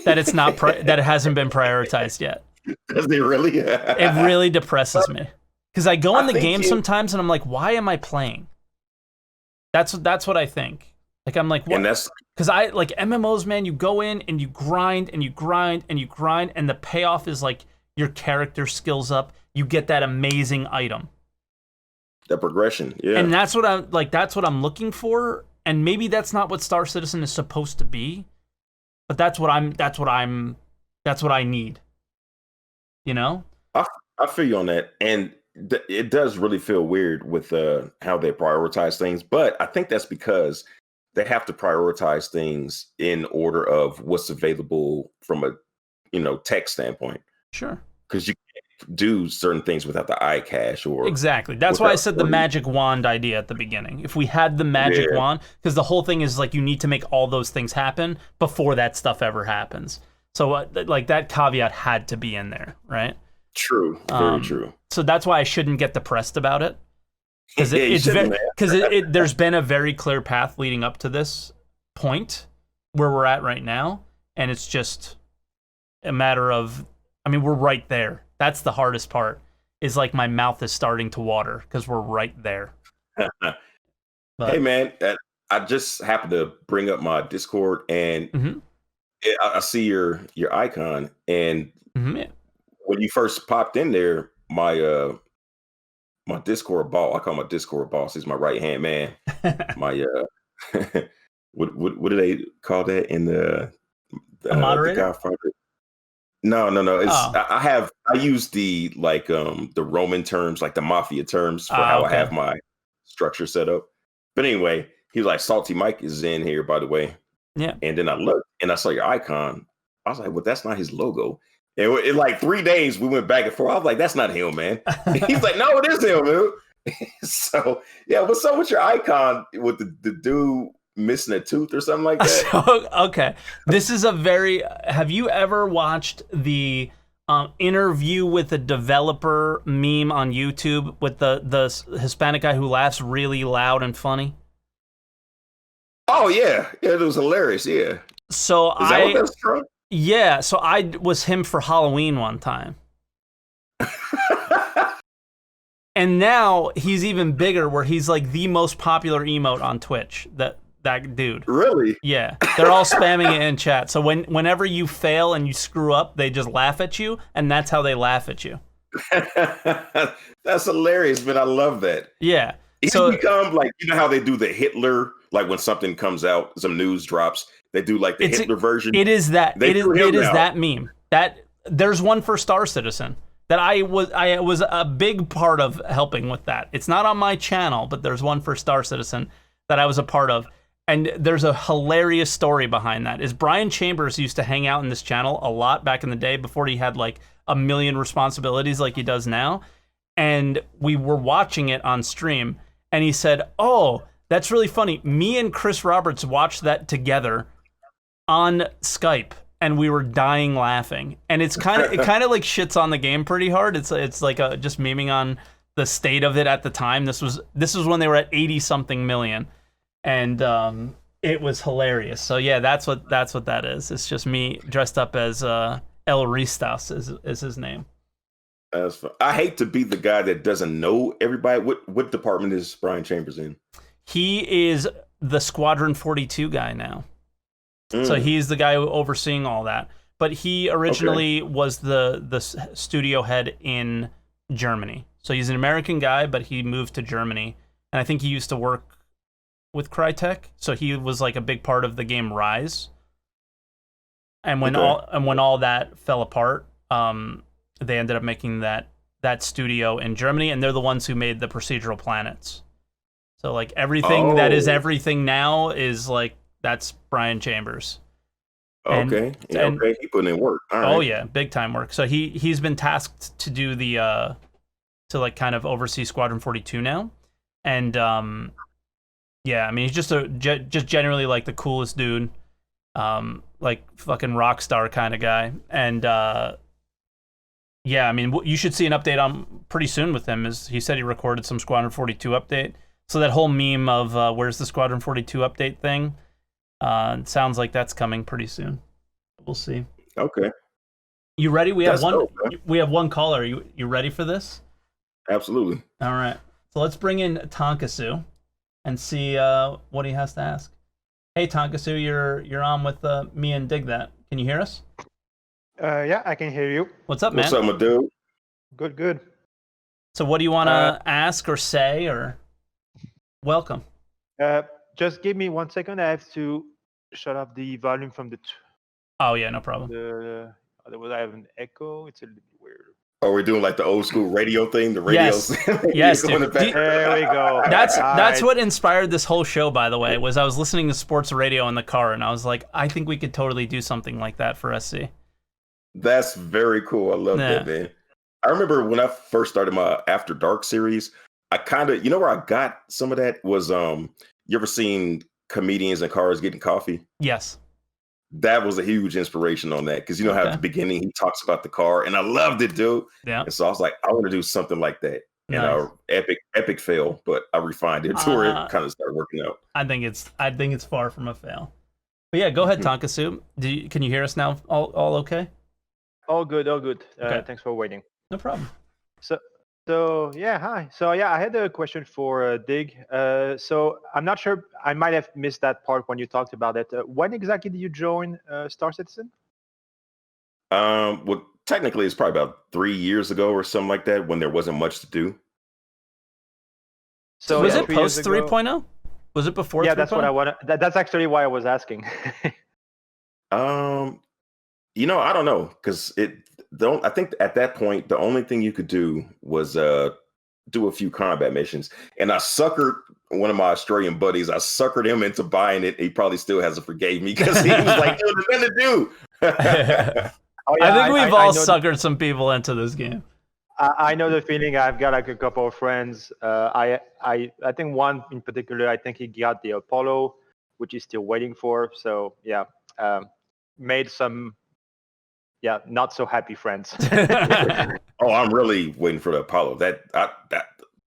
A: that it's not that it hasn't been prioritized yet.
B: Does it really?
A: It really depresses me, because I go in the game sometimes and I'm like, why am I playing? That's what I think. Like, I'm like, what? And that's because I like MMOs, man. You go in and you grind and you grind and you grind, and the payoff is like your character skills up. You get that amazing item.
B: The progression, yeah.
A: And that's what I'm like. That's what I'm looking for. And maybe that's not what Star Citizen is supposed to be, but that's what I need. You know?
B: I feel you on that, and it does really feel weird with how they prioritize things. But I think that's because they have to prioritize things in order of what's available from a tech standpoint.
A: Sure.
B: Because you can't do certain things without the iCache or
A: exactly. That's why I said the magic wand idea at the beginning. If we had the magic wand, because the whole thing is like you need to make all those things happen before that stuff ever happens. So like that caveat had to be in there, right?
B: True. Very true.
A: So that's why I shouldn't get depressed about it. Because there's been a very clear path leading up to this point where we're at right now, and it's just a matter of, I mean, we're right there. That's the hardest part. Is like my mouth is starting to water because we're right there.
B: Hey man, I just happened to bring up my Discord, and I see your icon, and when you first popped in there, my Discord boss, I call my Discord boss, he's my right hand man. My what do they call that in the
A: moderator?
B: the Godfather? No. It's
A: Oh.
B: I use the the Roman terms, like the mafia terms for how I
A: Okay.
B: have my structure set up. But anyway, he was like, SaltEMike is in here, by the way.
A: Yeah.
B: And then I looked and I saw your icon. I was like, well, that's not his logo. And in like 3 days, we went back and forth. I was like, that's not him, man. He's like, no, it is him, dude. So yeah, what's up with your icon with the dude missing a tooth or something like that?
A: So, okay. This is have you ever watched the interview with the developer meme on YouTube with the Hispanic guy who laughs really loud and funny?
B: Oh yeah, it was hilarious. Yeah.
A: So
B: Is that what that's from?
A: Yeah, so I was him for Halloween one time. And now he's even bigger, where he's like the most popular emote on Twitch. That dude.
B: Really?
A: Yeah, they're all spamming it in chat. So whenever you fail and you screw up, they just laugh at you, and that's how they laugh at you.
B: That's hilarious, man. I love that.
A: Yeah.
B: He's become like, you know how they do the Hitler, like when something comes out, some news drops, they do like the Hitler version.
A: It is that. It is
B: now.
A: that meme. There's one for Star Citizen that I was a big part of helping with that. It's not on my channel, but there's one for Star Citizen that I was a part of. And there's a hilarious story behind that. Is Brian Chambers used to hang out in this channel a lot back in the day before he had like a million responsibilities like he does now. And we were watching it on stream, and he said, "Oh, that's really funny. Me and Chris Roberts watched that together on Skype, and we were dying laughing." And it kind of like shits on the game pretty hard. It's like just memeing on the state of it at the time. This was when they were at 80-something million, and it was hilarious. So yeah, that's what that is. It's just me dressed up as El Ristas is his name.
B: I hate to be the guy that doesn't know everybody. What department is Brian Chambers in?
A: He is the Squadron 42 guy now. So he's the guy overseeing all that. But he originally was the studio head in Germany. So he's an American guy, but he moved to Germany. And I think he used to work with Crytek. So he was like a big part of the game Rise. And when all that fell apart, they ended up making that studio in Germany, and they're the ones who made the procedural planets. So like everything that is everything now is like, that's Brian Chambers.
B: Okay. He putting in work. All right.
A: Oh yeah, big time work. So he's been tasked to do the to like kind of oversee Squadron 42 now, and yeah, I mean he's just just generally like the coolest dude, like fucking rock star kind of guy, and yeah, I mean, you should see an update on pretty soon with him. Is he said he recorded some Squadron 42 update. So that whole meme of where's the Squadron 42 update thing, it sounds like that's coming pretty soon. We'll see. Okay. You ready? We have one caller. You ready for this?
B: Absolutely.
A: All right. So let's bring in Tonkasu and see what he has to ask. Hey Tonkasu, you're on with me and DigThat. Can you hear us?
C: Yeah, I can hear you.
A: What's up, man?
B: What's up, my dude?
C: Good.
A: So what do you want to ask or say, or welcome?
C: Just give me 1 second. I have to shut off the volume from the...
A: Oh, yeah, no problem.
C: Otherwise, I have an echo. It's a little weird.
B: Oh, we're doing like the old school radio thing? The radios?
A: Yes, dude.
C: There we go.
A: That's what inspired this whole show, by the way, was I was listening to sports radio in the car, and I was like, I think we could totally do something like that for SC.
B: That's very cool. I love that, man. I remember when I first started my After Dark series, I kind of, where I got some of that was, you ever seen comedians in cars getting coffee?
A: Yes.
B: That was a huge inspiration on that. Because how at the beginning he talks about the car, and I loved it, dude.
A: Yeah.
B: And so I was like, I want to do something like that.
A: Nice.
B: And epic fail, but I refined it to where it kind of started working out.
A: I think it's far from a fail. But yeah, go ahead, Tonkasu. Can you hear us now? All okay?
C: All good.
A: Okay.
C: Thanks for waiting.
A: No problem.
C: So yeah, hi. So yeah, I had a question for Dig. So I'm not sure, I might have missed that part when you talked about it. When exactly did you join Star Citizen?
B: Well, technically it's probably about 3 years ago or something like that, when there wasn't much to do.
A: So was it post 3.0? Was it before?
C: Yeah,
A: 3.0?
C: that's what I want. That's actually why I was asking.
B: I don't know, because I think at that point the only thing you could do was do a few combat missions, and I suckered one of my Australian buddies. I suckered him into buying it. He probably still hasn't forgave me because he was like, "Dude, there's nothing to do."
C: Oh, yeah,
A: I think we've all
C: know
A: suckered some people into this game.
C: I know the feeling. I've got like a couple of friends. I think one in particular. I think he got the Apollo, which he's still waiting for. So yeah, made some not so happy friends.
B: Oh, I'm really waiting for the Apollo. That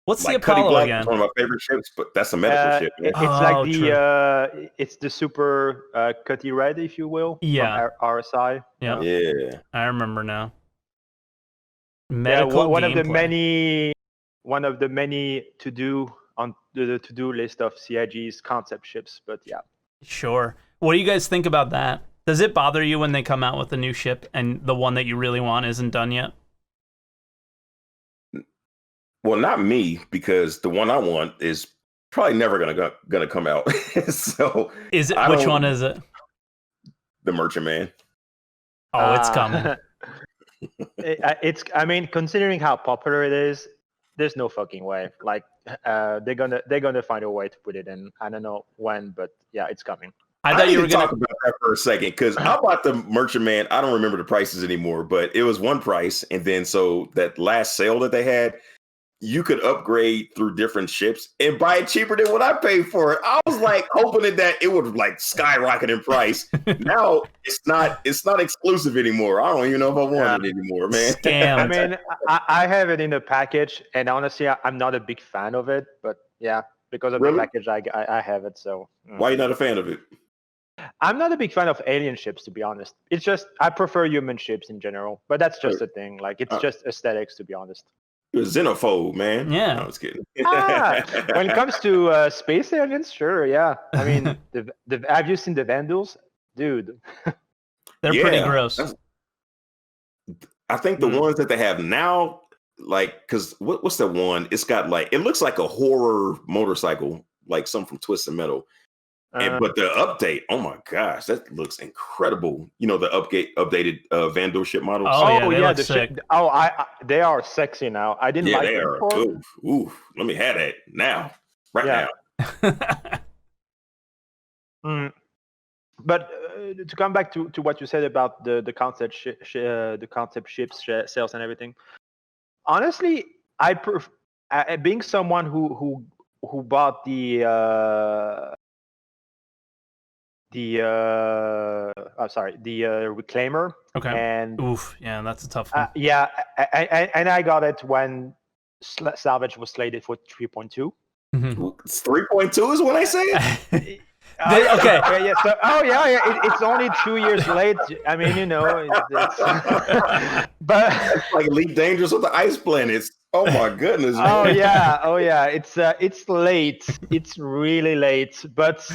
A: What's
B: like
A: the
B: Cuddy
A: Apollo
B: Black
A: again?
B: is one of my favorite ships, but that's a medical ship. Man.
C: It's
A: Oh,
C: like
A: true.
C: it's the super Cutty Red, if you will.
A: Yeah.
C: From RSI.
A: Yep.
B: Yeah.
A: I remember now. Medical
C: one
A: gameplay.
C: one of the many to do on the to-do list of CIG's concept ships. But yeah.
A: Sure. What do you guys think about that? Does it bother you when they come out with a new ship and the one that you really want isn't done yet?
B: Well, not me, because the one I want is probably never gonna come out. So
A: Is it? Which one is it?
B: The Merchant Man.
A: Oh, it's coming.
C: I mean, considering how popular it is, there's no fucking way. Like, they're gonna find a way to put it in. I don't know when, but yeah, it's coming.
A: I thought you were
B: gonna
A: gonna
B: talk about that for a second, because I bought the Merchant Man. I don't remember the prices anymore, but it was one price, and then so that last sale that they had, you could upgrade through different ships and buy it cheaper than what I paid for it. I was like hoping that it would like skyrocket in price. Now it's not exclusive anymore. I don't even know if I want it anymore, man.
A: Scammed.
C: I mean, I have it in a package, and honestly, I'm not a big fan of it. But yeah, because of the package, I have it. So
B: why are you not a fan of it?
C: I'm not a big fan of alien ships, to be honest. It's just I prefer human ships in general, but that's just a thing. Like, it's just aesthetics, to be honest.
B: You're a xenophobe, man.
A: Yeah.
B: No, I was kidding.
C: When it comes to space aliens, sure, yeah. I mean, have you seen the Vandals, dude?
A: They're pretty gross.
B: I think the ones that they have now, like, because what's the one? It's got like, it looks like a horror motorcycle, like something from Twisted Metal. But the update, oh my gosh, that looks incredible. You know, the updated Vandal ship models.
A: Oh yeah, the
C: ship. They are sexy now. I didn't like
B: they
C: them
B: are.
C: before.
B: Oof. Let me have that now, now.
C: But to come back to what you said about the concept ships sales and everything, honestly, being someone who bought the Reclaimer.
A: Okay.
C: And
A: yeah, that's a tough one.
C: and I got it when Salvage was slated for 3.2.
A: Mm-hmm.
B: 3.2 is what I say.
A: Okay.
C: It's only 2 years late. I mean, you know, but
B: it's like Elite Dangerous with the ice planets. Oh my goodness.
C: Man. Oh yeah. It's late. It's really late. But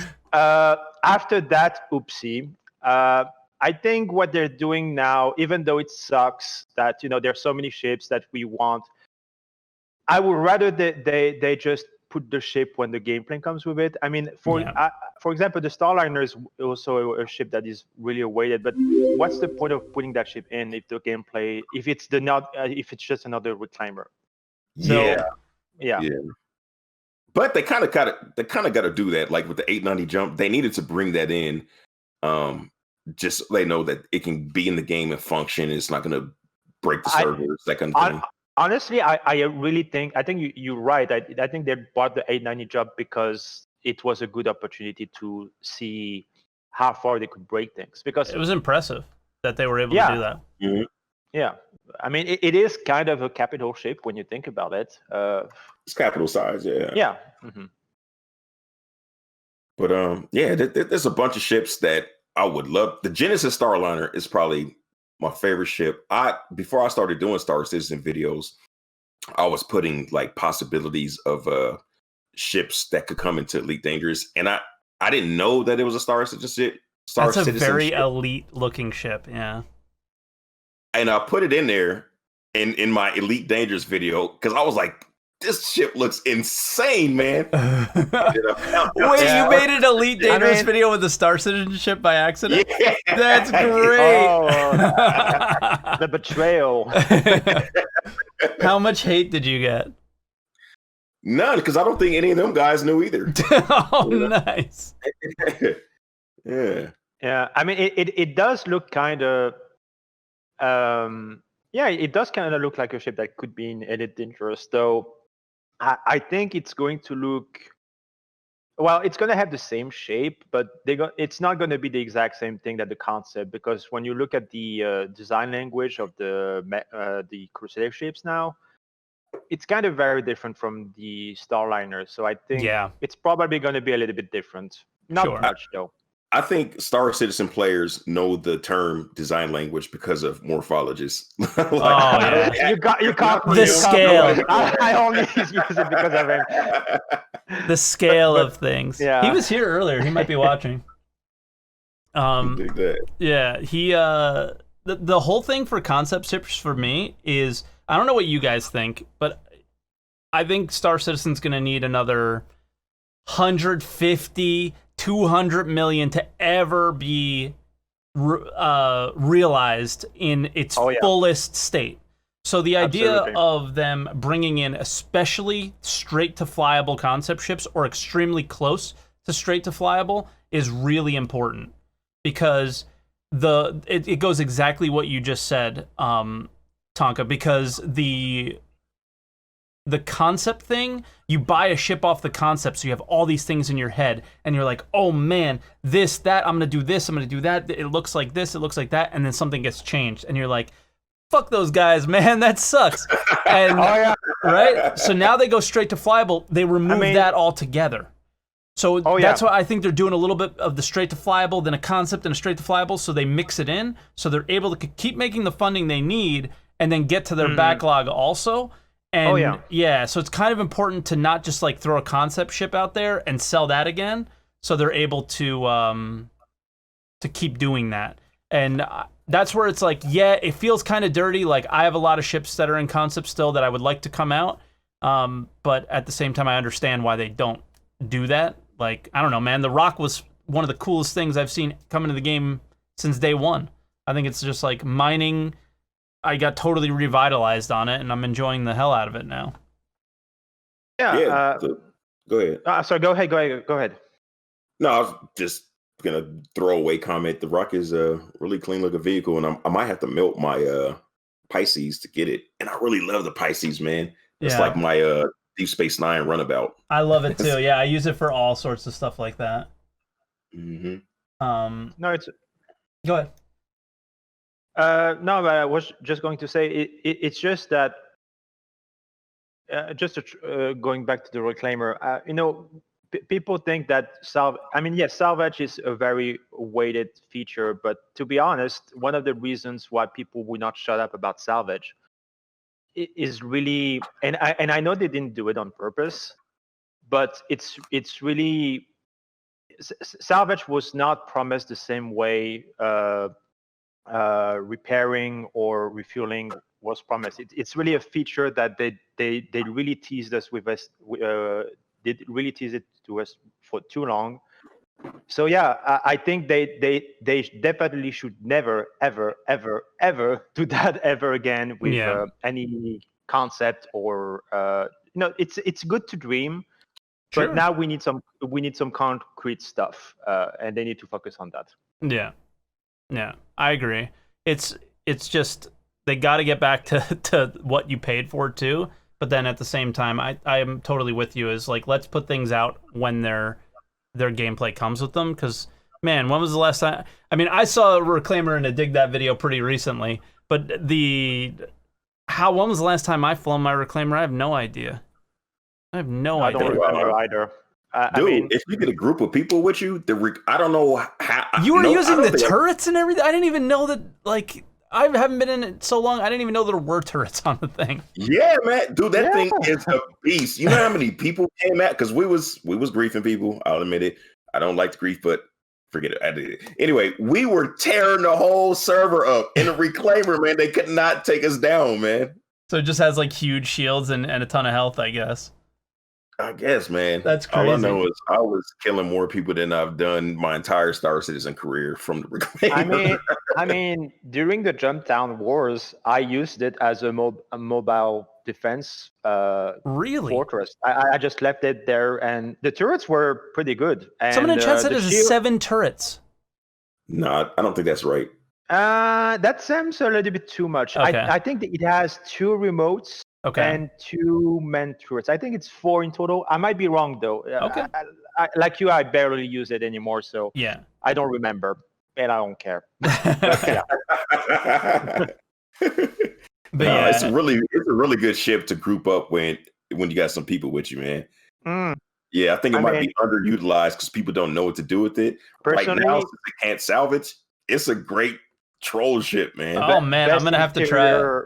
C: after that, oopsie. I think what they're doing now, even though it sucks that there's so many ships that we want, I would rather they just put the ship when the gameplay comes with it. I mean, for example, the Starliner is also a ship that is really awaited. But what's the point of putting that ship in if the gameplay, if it's just another Reclaimer? So, yeah.
B: But they kind of got to do that, like with the 890 jump. They needed to bring that in, just so they know that it can be in the game and function. And it's not going to break the servers, that kind of thing.
C: Honestly, I really think you're right. I think they bought the 890 jump because it was a good opportunity to see how far they could break things. Because
A: it was impressive that they were able to do that.
B: Mm-hmm.
C: Yeah, I mean, it is kind of a capital ship when you think about it.
B: It's capital size, yeah.
C: Yeah. Mm-hmm.
B: But there's a bunch of ships that I would love. The Genesis Starliner is probably my favorite ship. Before I started doing Star Citizen videos, I was putting like possibilities of ships that could come into Elite Dangerous, and I didn't know that it was a Star Citizen ship.
A: That's a very elite looking ship, yeah.
B: And I put it in there in my Elite Dangerous video because I was like, this ship looks insane, man.
A: Wait, you made an Elite Dangerous video with the Star Citizen ship by accident?
B: Yeah.
A: That's great.
C: The betrayal.
A: How much hate did you get?
B: None, because I don't think any of them guys knew either.
A: Oh, nice.
B: Yeah.
C: Yeah, I mean, it does look kind of, it does kind of look like a ship that could be in Elite Dangerous, though. I think it's going to look, well, it's going to have the same shape, but it's not going to be the exact same thing that the concept, because when you look at the design language of the Crusader ships now, it's kind of very different from the Starliner. So I think it's probably going to be a little bit different. Not much, though.
B: I think Star Citizen players know the term design language because of morphologists.
C: You caught
A: the scale.
C: I only use it because of him.
A: The scale of things.
C: Yeah.
A: He was here earlier. He might be watching. Yeah, he the whole thing for concept ships for me is, I don't know what you guys think, but I think Star Citizen's going to need another 150 200 million to ever be realized in its fullest state. So the idea of them bringing in especially straight to flyable concept ships or extremely close to straight to flyable is really important, because it goes exactly what you just said, Tonka, because the concept thing, you buy a ship off the concept, so you have all these things in your head, and you're like, oh man, this, that, I'm gonna do this, I'm gonna do that, it looks like this, it looks like that, and then something gets changed, and you're like, fuck those guys, man, that sucks. And right? So now they go straight to flyable, they remove that altogether. So that's why I think they're doing a little bit of the straight to flyable, then a concept and a straight to flyable, so they mix it in, so they're able to keep making the funding they need, and then get to their backlog also. And so it's kind of important to not just like throw a concept ship out there and sell that again. So they're able to keep doing that. And that's where it's like, it feels kind of dirty. Like, I have a lot of ships that are in concept still that I would like to come out. But at the same time, I understand why they don't do that. Like, I don't know, man. The Rock was one of the coolest things I've seen come into the game since day one. I think it's just like mining. I got totally revitalized on it, and I'm enjoying the hell out of it now.
B: Go ahead.
C: Sorry, go ahead.
B: No, I was just gonna throw away comment. The Rock is a really clean looking vehicle, and I might have to melt my Pisces to get it. And I really love the Pisces, man. It's like my Deep Space Nine runabout.
A: I love it too. Yeah, I use it for all sorts of stuff like that.
B: Mm-hmm.
C: No, it's.
A: Go ahead.
C: No, but I was just going to say it's just that. Going back to the Reclaimer, people think that salvage is a very weighted feature, but to be honest, one of the reasons why people would not shut up about salvage is really, and I know they didn't do it on purpose, but it's really, salvage was not promised the same way repairing or refueling was promised. It's really a feature that they really teased us with us. They really teased it to us for too long. So I think they definitely should never ever do that ever again with any concept or it's good to dream, but now we need some concrete stuff, and they need to focus on that.
A: Yeah, I agree. It's just they got to get back to what you paid for too. But then at the same time, I am totally with you. Is like, let's put things out when their gameplay comes with them. Because man, when was the last time? I mean, I saw a Reclaimer in a Dig That video pretty recently. But when was the last time I flown my Reclaimer? I have no idea. I don't
C: remember either.
B: If you get a group of people with you, I don't know how
A: you were using the turrets and everything. I didn't even know that. Like, I haven't been in it so long. I didn't even know there were turrets on the thing.
B: Yeah, man, dude, that thing is a beast. You know how many people came at? Because we was griefing people. I'll admit it. I don't like to grief, but forget it. I did it anyway. We were tearing the whole server up in a Reclaimer, man. They could not take us down, man.
A: So it just has like huge shields and a ton of health, I guess.
B: I guess, man.
A: That's crazy.
B: All I know is I was killing more people than I've done my entire Star Citizen career from the Reclaimer.
C: I mean, during the Jump Town Wars, I used it as a mobile defense
A: Really?
C: fortress. I just left it there, and the turrets were pretty good. And,
A: Someone in chat said it has
C: shield...
A: 7 turrets.
B: No, I don't think that's right.
C: That seems a little bit too much.
A: Okay.
C: I think that it has 2 remotes.
A: Okay.
C: And 2 main turrets. I think it's 4 in total. I might be wrong though.
A: Okay.
C: I, like you, I barely use it anymore, so
A: yeah,
C: I don't remember, and I don't care.
A: But yeah,
B: it's a really good ship to group up when you got some people with you, man. Yeah, I think it might be underutilized because people don't know what to do with it.
C: Personally,
B: right now, since they can't salvage, it's a great troll ship, man.
A: Oh man, I'm gonna have to try it.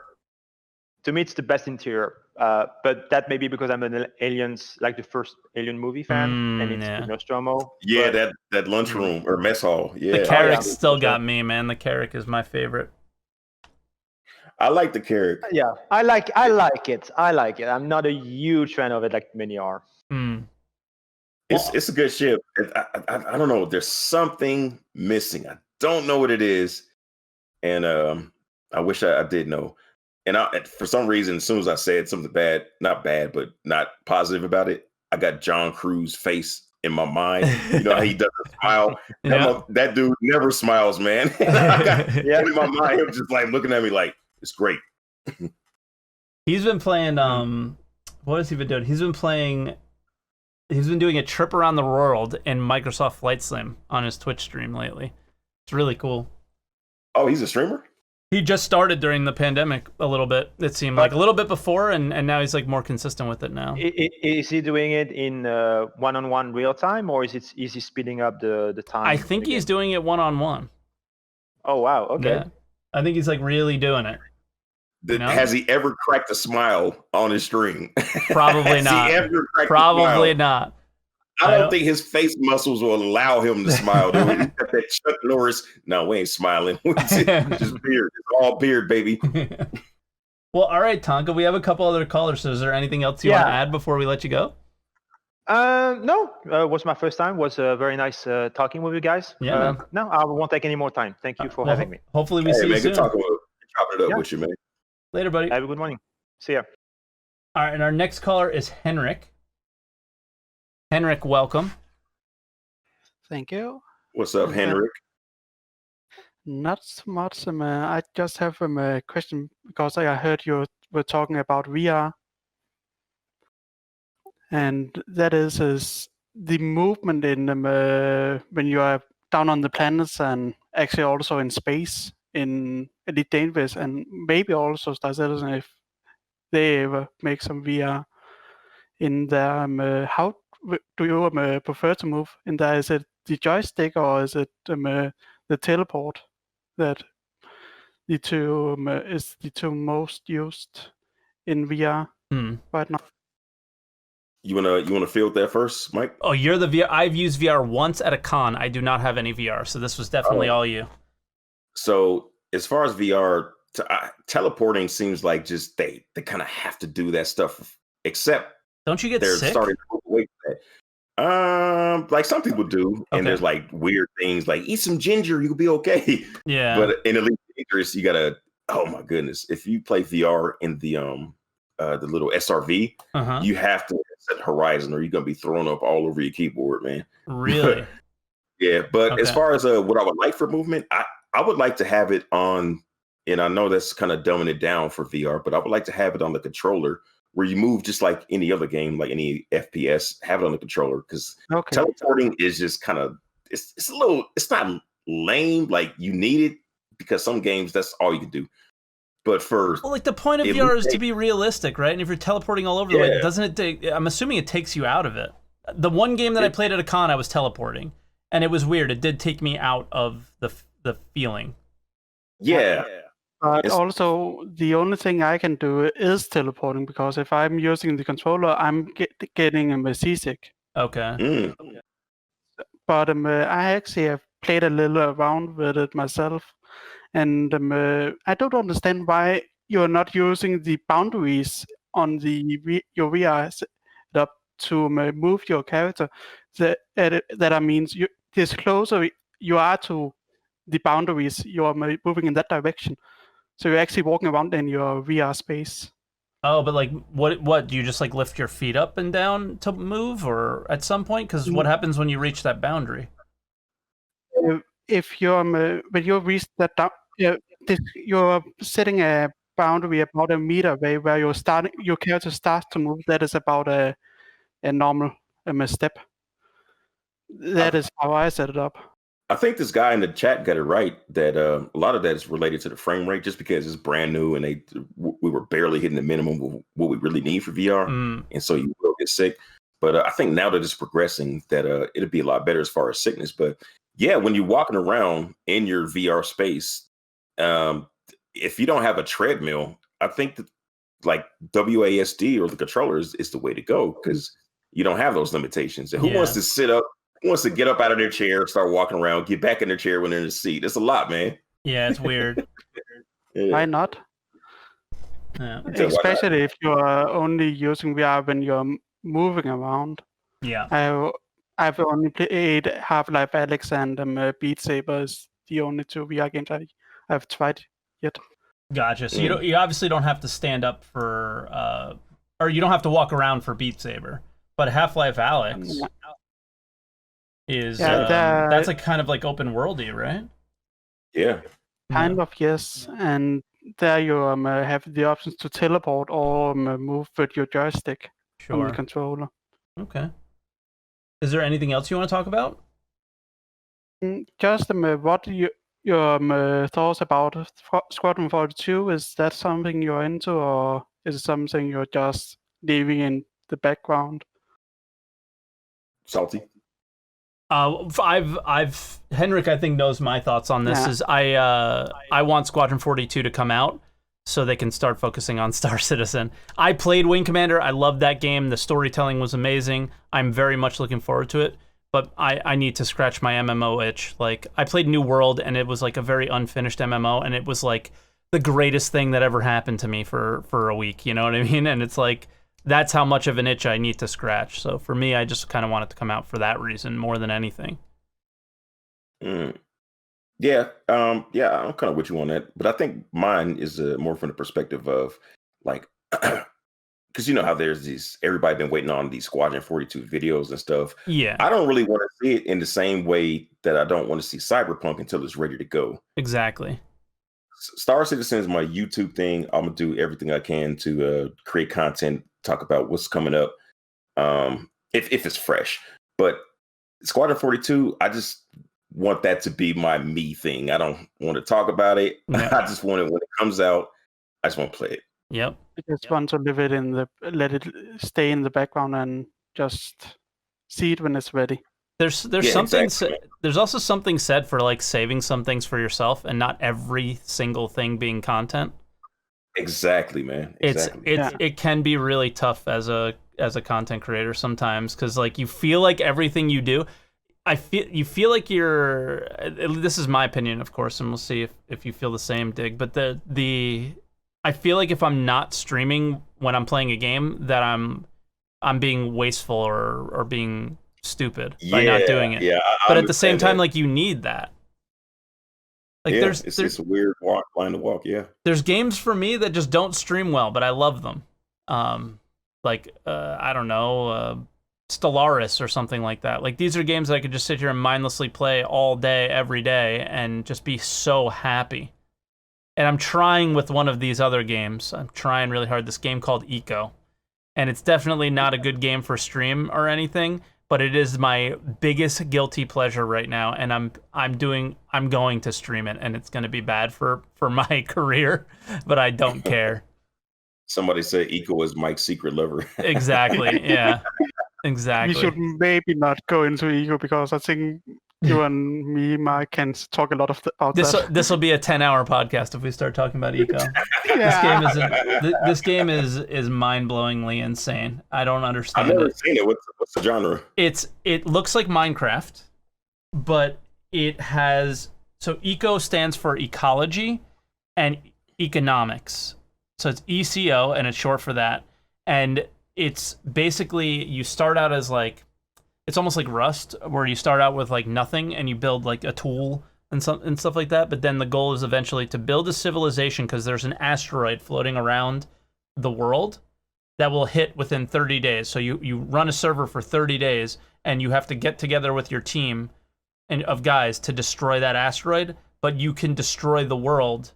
C: To me, it's the best interior, but that may be because I'm an Aliens, like the first Alien movie fan, and it's Nostromo.
B: Yeah, but that lunchroom or mess hall. Yeah,
A: the Carrack still got me, man. The Carrack is my favorite.
B: I like the Carrack.
C: Yeah, I like it. I'm not a huge fan of it, like many are.
B: It's a good ship. I don't know. There's something missing. I don't know what it is, and I wish I did know. And for some reason, as soon as I said something bad, not bad, but not positive about it, I got John Cruz's face in my mind. You know how he doesn't smile? That dude never smiles, man. In my mind, him just like looking at me like, it's great.
A: He's been playing, what has he been doing? He's been doing a trip around the world in Microsoft Flight Sim on his Twitch stream lately. It's really cool.
B: Oh, he's a streamer?
A: He just started during the pandemic a little bit. It seemed like a little bit before, and now he's like more consistent with it now.
C: Is he doing it in one-on-one real time, or is he speeding up the time?
A: I think he's doing it one-on-one.
C: Oh wow! Okay. Yeah.
A: I think he's like really doing it.
B: Has he ever cracked a smile on his stream?
A: Probably not.
B: He ever cracked
A: Probably not.
B: I don't think his face muscles will allow him to smile. Dude. He's got that Chuck Norris. No, we ain't smiling. Just beard. It's all beard, baby.
A: Well, all right, Tonka. We have a couple other callers. So is there anything else you want to add before we let you go?
C: No. It was my first time. It was very nice talking with you guys.
A: Yeah.
C: No, I won't take any more time. Thank you for having me.
A: Hopefully we see you soon.
B: Good talking chopping it up with you, man.
A: Later, buddy.
C: Have a good morning. See ya.
A: All right, and our next caller is Henrik. Henrik, welcome.
D: Thank you.
B: What's up, Henrik?
D: Not so much. I just have a question because I heard you were talking about VR. And that is the movement in when you are down on the planets and actually also in space in Elite Dangerous and maybe also Star Citizen if they ever make some VR in there. How do you prefer to move in there? Is it the joystick or is it the teleport that the two is the two most used in VR right now?
B: You wanna field that first, Mike?
A: Oh, you're the VR. I've used VR once at a con. I do not have any VR, so this was definitely all you.
B: So as far as VR, teleporting seems like just they kind of have to do that stuff. Except
A: don't you get
B: they're
A: sick?
B: Starting to move away from that. Like some people do, and there's like weird things like eat some ginger, you'll be okay.
A: Yeah.
B: But in Elite Dangerous, you gotta. Oh my goodness! If you play VR in the little SRV, you have to set Horizon, or you're gonna be thrown up all over your keyboard, man.
A: Really?
B: Yeah. But as far as what I would like for movement, I would like to have it on, and I know that's kind of dumbing it down for VR, but I would like to have it on the controller where you move just like any other game, like any FPS, have it on the controller, because teleporting is just kind of, it's a little, it's not lame, like you need it, because some games, that's all you can do. But for
A: like the point of VR is to be realistic, right? And if you're teleporting all over the way, doesn't it take, I'm assuming it takes you out of it. The one game that I played at a con, I was teleporting, and it was weird. It did take me out of the feeling.
B: Yeah.
D: But also, the only thing I can do is teleporting, because if I'm using the controller, I'm getting seasick.
A: Okay.
D: But I actually have played a little around with it myself, and I don't understand why you're not using the boundaries on your VR setup to move your character. That means the closer you are to the boundaries, you are moving in that direction. So you're actually walking around in your VR space.
A: Oh, but like, what do you just like lift your feet up and down to move, or at some point? Because what happens when you reach that boundary?
D: If you're when you reach that down, you're setting a boundary about a meter away where your character starts to move. That is about a normal step. That is how I set it up.
B: I think this guy in the chat got it right that a lot of that is related to the frame rate, just because it's brand new and we were barely hitting the minimum of what we really need for VR, and so you will get sick. But I think now that it's progressing, that it'll be a lot better as far as sickness. But yeah, when you're walking around in your VR space, if you don't have a treadmill, I think that like WASD or the controller is the way to go, because you don't have those limitations. And who wants to sit up? Who wants to get up out of their chair, start walking around, get back in their chair when they're in the seat? It's a lot, man.
A: Yeah, it's weird.
D: Why not?
A: Yeah.
D: Especially if you are only using VR when you're moving around.
A: Yeah.
D: I've only played Half-Life Alyx and Beat Saber is the only 2 VR games I've tried yet.
A: Gotcha. So you obviously don't have to stand up for, or you don't have to walk around for Beat Saber, but Half-Life Alyx is that's like kind of like open worldy, right?
B: Yeah.
D: Kind of, yes. And there you have the options to teleport or move with your joystick from the controller.
A: Okay. Is there anything else you want to talk about?
D: Just what your thoughts about Squadron 42? Is that something you're into, or is it something you're just leaving in the background?
B: Salty.
A: Henrik, I think, knows my thoughts on this. Is I want Squadron 42 to come out so they can start focusing on Star Citizen. I played Wing Commander. I loved that game. The storytelling was amazing. I'm very much looking forward to it. But I need to scratch my MMO itch. Like, I played New World, and it was like a very unfinished MMO, and it was like the greatest thing that ever happened to me for a week. You know what I mean? And it's like, that's how much of an itch I need to scratch. So for me, I just kind of want it to come out for that reason more than anything.
B: Yeah, I'm kind of with you on that. But I think mine is more from the perspective of like, because you know how there's everybody been waiting on these Squadron 42 videos and stuff.
A: Yeah.
B: I don't really want to see it in the same way that I don't want to see Cyberpunk until it's ready to go.
A: Exactly.
B: Star Citizen is my YouTube thing. I'm going to do everything I can to create content, talk about what's coming up, if it's fresh. But Squadron 42, I just want that to be my me thing. I don't want to talk about it. Yeah. I just want it when it comes out. I just want to play it.
A: Yep.
D: I just want to let it stay in the background and just see it when it's ready.
A: There's something. Exactly. There's also something said for like saving some things for yourself and not every single thing being content.
B: Exactly, man. Exactly.
A: It can be really tough as a content creator sometimes, because like you feel like everything you do. You feel like you're. This is my opinion, of course, and we'll see if you feel the same, Dig. But I feel like if I'm not streaming when I'm playing a game, that I'm being wasteful or being stupid by not doing it.
B: Yeah,
A: but at the same time, like, you need that. Like,
B: it's a weird line to walk. Yeah,
A: there's games for me that just don't stream well, but I love them. I don't know, Stellaris or something like that. Like, these are games that I could just sit here and mindlessly play all day, every day, and just be so happy. And I'm trying with one of these other games. I'm trying really hard. This game called Eco, and it's definitely not a good game for stream or anything, but it is my biggest guilty pleasure right now, and I'm going to stream it, and it's going to be bad for my career, but I don't care.
B: Somebody said Eco is Mike's secret lover.
A: Exactly. Yeah. Exactly.
D: We should maybe not go into Eco, because I think you and me, Mike, can talk a lot about that.
A: This will be a 10-hour podcast if we start talking about Eco. This game is mind-blowingly insane. I don't understand.
B: I've never seen it. What's the genre?
A: It looks like Minecraft, but it has, so Eco stands for ecology and economics. So it's ECO, and it's short for that. And it's basically, you start out as like, it's almost like Rust, where you start out with like nothing and you build like a tool and stuff like that. But then the goal is eventually to build a civilization, because there's an asteroid floating around the world that will hit within 30 days. So you run a server for 30 days, and you have to get together with your team of guys to destroy that asteroid. But you can destroy the world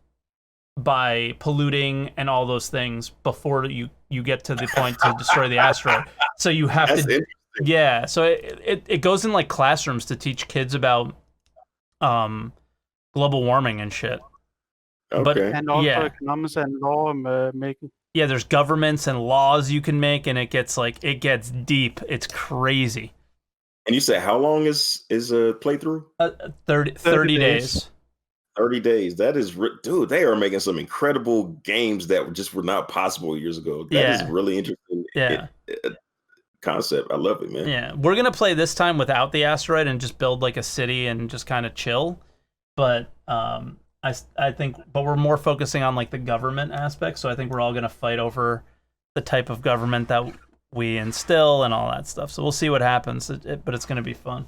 A: by polluting and all those things before you get to the point to destroy the asteroid. So you have to, yeah. So it goes in like classrooms to teach kids about global warming and shit.
B: Okay.
A: But
D: And also economics and law making.
A: Yeah, there's governments and laws you can make, and it gets deep. It's crazy.
B: And you said how long is a playthrough?
A: 30 days.
B: 30 days. That is, dude, they are making some incredible games that just were not possible years ago. That is really interesting.
A: Yeah.
B: Concept. I love it, man.
A: Yeah. We're going to play this time without the asteroid and just build like a city and just kind of chill. But I think, but we're more focusing on like the government aspect. So I think we're all going to fight over the type of government that we instill and all that stuff. So we'll see what happens, but it's going to be fun.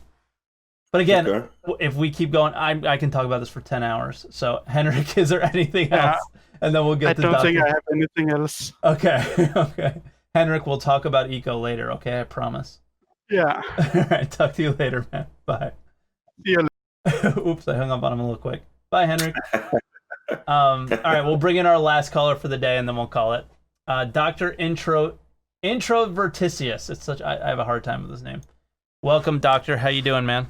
A: But again, if we keep going, I can talk about this for 10 hours. So, Henrik, is there anything else? And then we'll get to
D: I don't think I have anything else.
A: Okay, okay. Henrik, we'll talk about eco later, okay? I promise.
D: Yeah.
A: All right, talk to you later, man. Bye.
D: See you later.
A: Oops, I hung up on him a little quick. Bye, Henrik. All right, we'll bring in our last caller for the day, and then we'll call it. Dr. Introverticius. It's such, I have a hard time with his name. Welcome, Doctor. How you doing, man?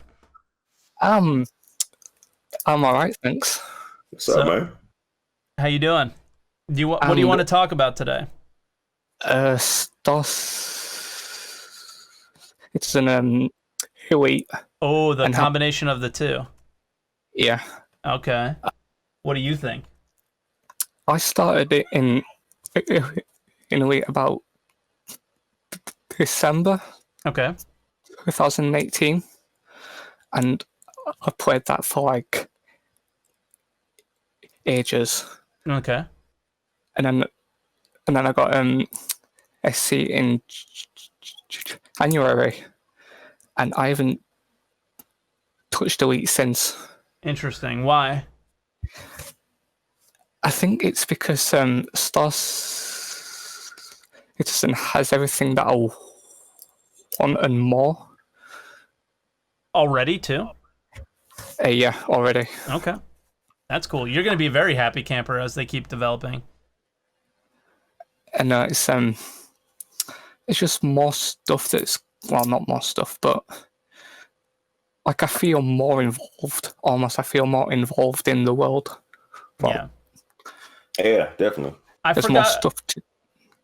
E: I'm all right, thanks.
B: What's up, man?
A: How you doing? What do you want to talk about today?
E: Stos. It's an Huey.
A: Oh, the combination of the two.
E: Yeah.
A: Okay. What do you think?
E: I started it in a week about December.
A: Okay.
E: 2018, and I played that for like ages.
A: Okay.
E: And then I got SC in January, and I haven't touched Elite since.
A: Interesting. Why?
E: I think it's because Star Citizen has everything that I want and more.
A: Already, too?
E: Yeah, already.
A: Okay. That's cool. You're going to be a very happy camper as they keep developing.
E: And it's just more stuff that's, well, not more stuff, but like I feel more involved, almost. I feel more involved in the world.
A: Well,
B: yeah, definitely.
E: There's more stuff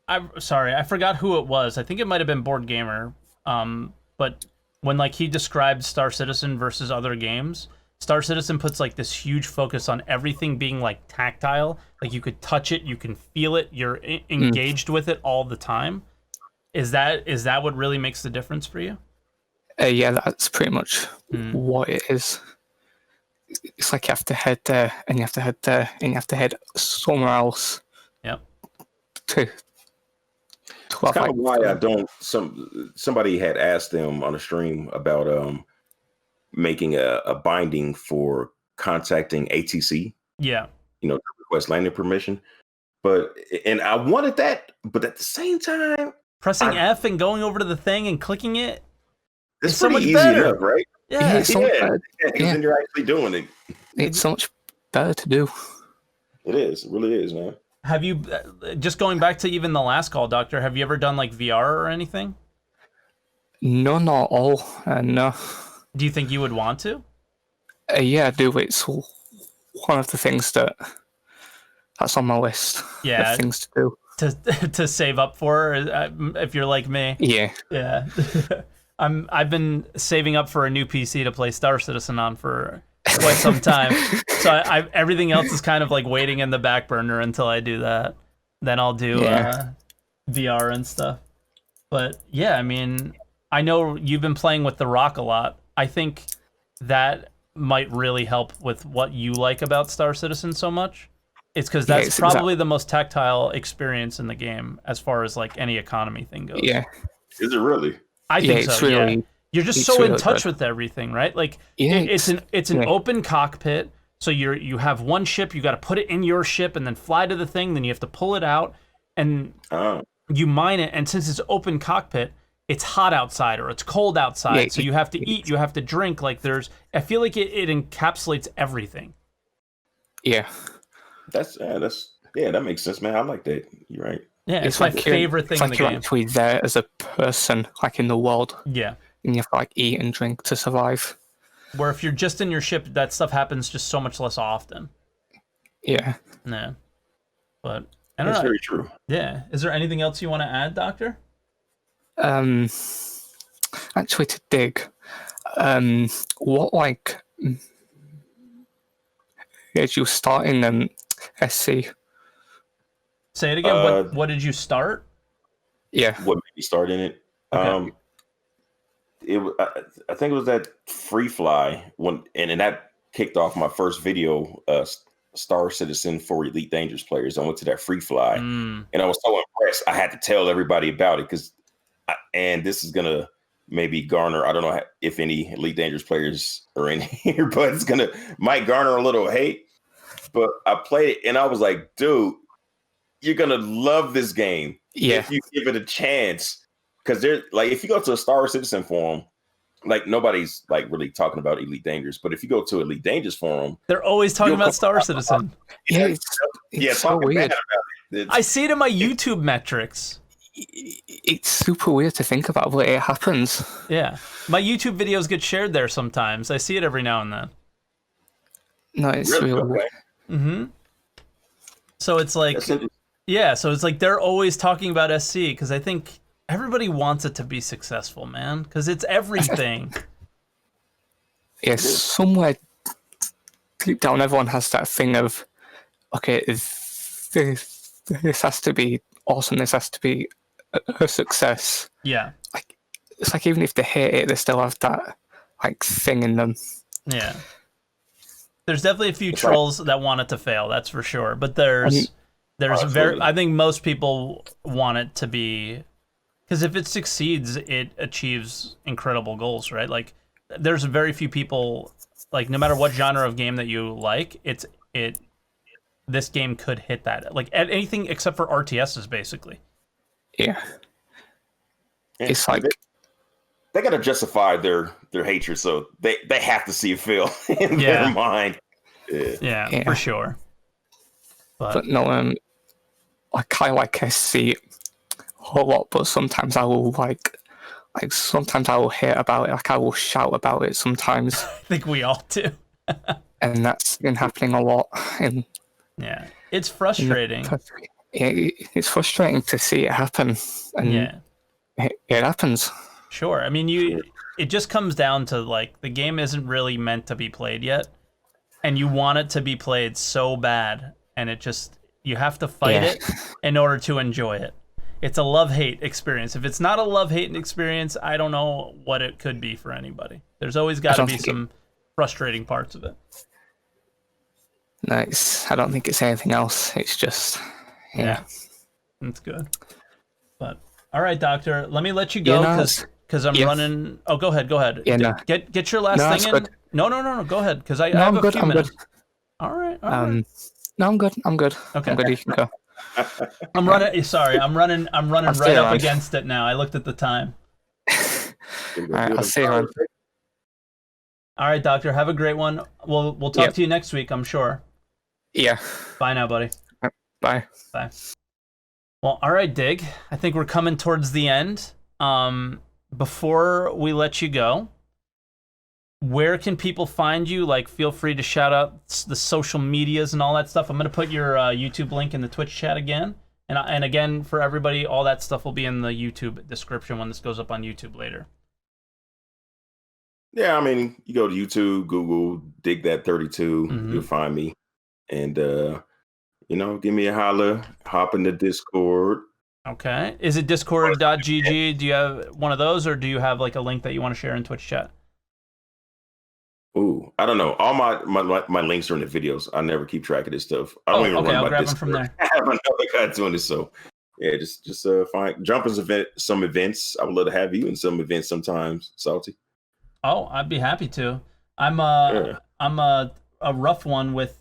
A: I'm sorry, I forgot who it was. I think it might have been Board Gamer. But when like he described Star Citizen versus other games, Star Citizen puts like this huge focus on everything being like tactile. Like you could touch it, you can feel it, you're engaged with it all the time. Is that what really makes the difference for you?
E: Yeah, that's pretty much what it is. It's like you have to head there, and you have to head there, and you have to head somewhere else.
A: Yep.
B: That's kind of why I don't. Somebody had asked them on a stream about making a binding for contacting ATC.
A: Yeah.
B: You know, to request landing permission. And I wanted that, but at the same time,
A: pressing F and going over to the thing and clicking it.
B: It's
A: so much
B: easy
A: better,
B: enough, right?
A: Yeah,
E: it's so much better.
B: Then you're actually doing it.
E: It's so much better to do.
B: It is. It really is, man.
A: Have you, just going back to even the last call, Doctor, have you ever done like VR or anything?
E: No, not all. No.
A: Do you think you would want to?
E: Yeah, I do. It's one of the things that's on my list.
A: Yeah.
E: Of things to do.
A: To save up for, if you're like me.
E: Yeah.
A: Yeah. I've been saving up for a new PC to play Star Citizen on for quite some time. So everything else is kind of like waiting in the back burner until I do that. Then I'll do VR and stuff. But yeah, I mean, I know you've been playing with The Rock a lot. I think that might really help with what you like about Star Citizen so much. It's because that's probably the most tactile experience in the game as far as like any economy thing goes.
E: Yeah.
B: Is it really?
A: I think so.
E: Really,
A: yeah. You're just so
E: really
A: in touch
E: good.
A: with everything, right? Like
E: Yeah,
A: it's an open cockpit. So you have one ship, you got to put it in your ship and then fly to the thing. Then you have to pull it out and you mine it. And since it's open cockpit, it's hot outside or it's cold outside.
E: Yeah,
A: so you have to eat, you have to drink. Like I feel like it encapsulates everything.
E: Yeah.
B: That makes sense, man. I like that. You're right.
A: Yeah, it's my favorite thing in the game.
E: You're actually there as a person, like in the world.
A: Yeah.
E: And you have to like eat and drink to survive.
A: Where if you're just in your ship, that stuff happens just so much less often.
E: Yeah.
A: Yeah. But I don't know.
B: That's very true.
A: Yeah. Is there anything else you want to add, Doctor?
E: Actually, to Dig, what like did you start in SC?
A: Say it again. What did you start?
E: Yeah.
B: What made me start in it?
A: Okay.
B: I think it was that Free Fly and that kicked off my first video, Star Citizen for Elite Dangerous players. I went to that Free Fly, and I was so impressed. I had to tell everybody about it and this is gonna maybe garner. I don't know if any Elite Dangerous players are in here, but might garner a little hate. But I played it, and I was like, dude, you're gonna love this game if you give it a chance. Because if you go to a Star Citizen forum, like nobody's like really talking about Elite Dangerous, but if you go to Elite Dangerous forum,
A: they're always talking about Star Citizen.
E: It's so weird.
A: I see it in my YouTube metrics.
E: It's super weird to think about, but it happens.
A: Yeah, my YouTube videos get shared there sometimes. I see it every now and then.
E: No, it's really
B: okay.
A: Mm-hmm. So it's like, so it's like they're always talking about SC because I think everybody wants it to be successful, man, because it's everything.
E: Yes, somewhere deep down, everyone has that thing of, okay, this has to be awesome. This has to be a success.
A: Yeah.
E: Like it's like even if they hate it, they still have that like thing in them.
A: Yeah. There's definitely a few trolls that want it to fail. That's for sure. But there's I think most people want it to be. Because if it succeeds, it achieves incredible goals, right? Like, there's very few people, like, no matter what genre of game that you like, this game could hit that. Like, at anything except for RTSs, basically.
E: Yeah. It's like...
B: They gotta justify their hatred, so they have to see it fail in their mind.
E: Yeah,
A: for sure. But
E: no, I like SC a lot, but sometimes I will sometimes I will hate about it. Like I will shout about it sometimes.
A: I think we all do.
E: And that's been happening a lot.
A: Yeah, it's frustrating.
E: It's frustrating to see it happen. And it happens.
A: Sure. I mean, it just comes down to like the game isn't really meant to be played yet, and you want it to be played so bad, and you have to fight it in order to enjoy it. It's a love-hate experience. If it's not a love-hate experience, I don't know what it could be for anybody. There's always got to be some frustrating parts of it.
E: No, I don't think it's anything else. It's just,
A: That's good. But all right, Doctor, let me let you go because I'm running. Oh, go ahead.
E: Yeah, no.
A: Get your last thing in.
E: Good.
A: No. Go ahead, because I have a few minutes. Good. All right.
E: No, I'm good. Okay.
A: I'm good. You can go. I'm running. Sorry, I'm running right up against it now. I looked at the time.
E: All right, I'll see you on.
A: All right, Doctor. Have a great one. We'll talk to you next week, I'm sure.
E: Yeah.
A: Bye now, buddy.
E: Bye.
A: Bye. Well, all right, Dig. I think we're coming towards the end. Before we let you go, where can people find you? Like, feel free to shout out the social medias and all that stuff. I'm going to put your YouTube link in the Twitch chat again. And again, for everybody, all that stuff will be in the YouTube description when this goes up on YouTube later.
B: Yeah, I mean, you go to YouTube, Google, DigThat32, you'll find me. And, give me a holler, hop in the Discord.
A: Okay. Is it discord.gg? Do you have one of those, or do you have like a link that you want to share in Twitch chat?
B: Ooh, I don't know. All my links are in the videos. I never keep track of this stuff. I don't even
A: okay,
B: run
A: I'll
B: my
A: grab them
B: Discord.
A: from there.
B: I have another guy doing this, so yeah, just find jump as some events. I would love to have you in some events sometimes, Salty.
A: Oh, I'd be happy to. I'm a rough one with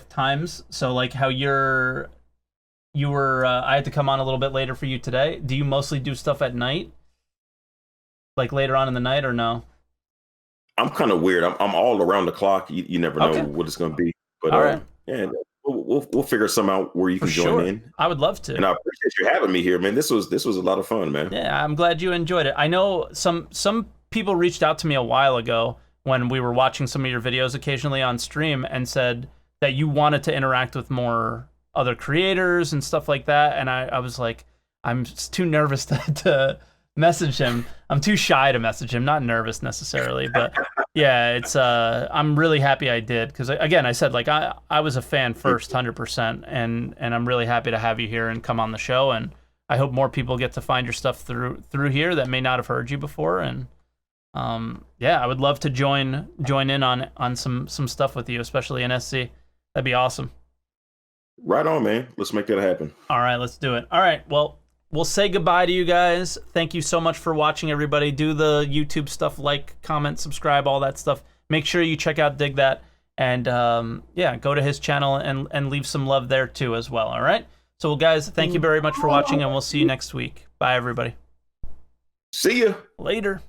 A: times. So like how you were I had to come on a little bit later for you today. Do you mostly do stuff at night? Like later on in the night or no?
B: I'm kind of weird. I'm all around the clock. You never know what it's going to be. But
A: all right.
B: Yeah, we'll figure some out where you can join in.
A: I would love to.
B: And I appreciate you having me here, man. This was a lot of fun, man.
A: Yeah, I'm glad you enjoyed it. I know some people reached out to me a while ago when we were watching some of your videos occasionally on stream and said that you wanted to interact with more other creators and stuff like that. And I was like, I'm just too nervous to message him. I'm too shy to message him, not nervous necessarily, but yeah, it's I'm really happy I did, because again, I said like I was a fan first 100%, and I'm really happy to have you here and come on the show, and I hope more people get to find your stuff through here that may not have heard you before, and yeah, I would love to join in on some stuff with you, especially in SC. That'd be awesome.
B: Right on, man. Let's make that happen.
A: All right, let's do it. All right, well, we'll say goodbye to you guys. Thank you so much for watching, everybody. Do the YouTube stuff, like, comment, subscribe, all that stuff. Make sure you check out Dig That, and yeah, go to his channel and leave some love there too as well, all right? So, well, guys, thank you very much for watching, and we'll see you next week. Bye, everybody.
B: See ya.
A: Later.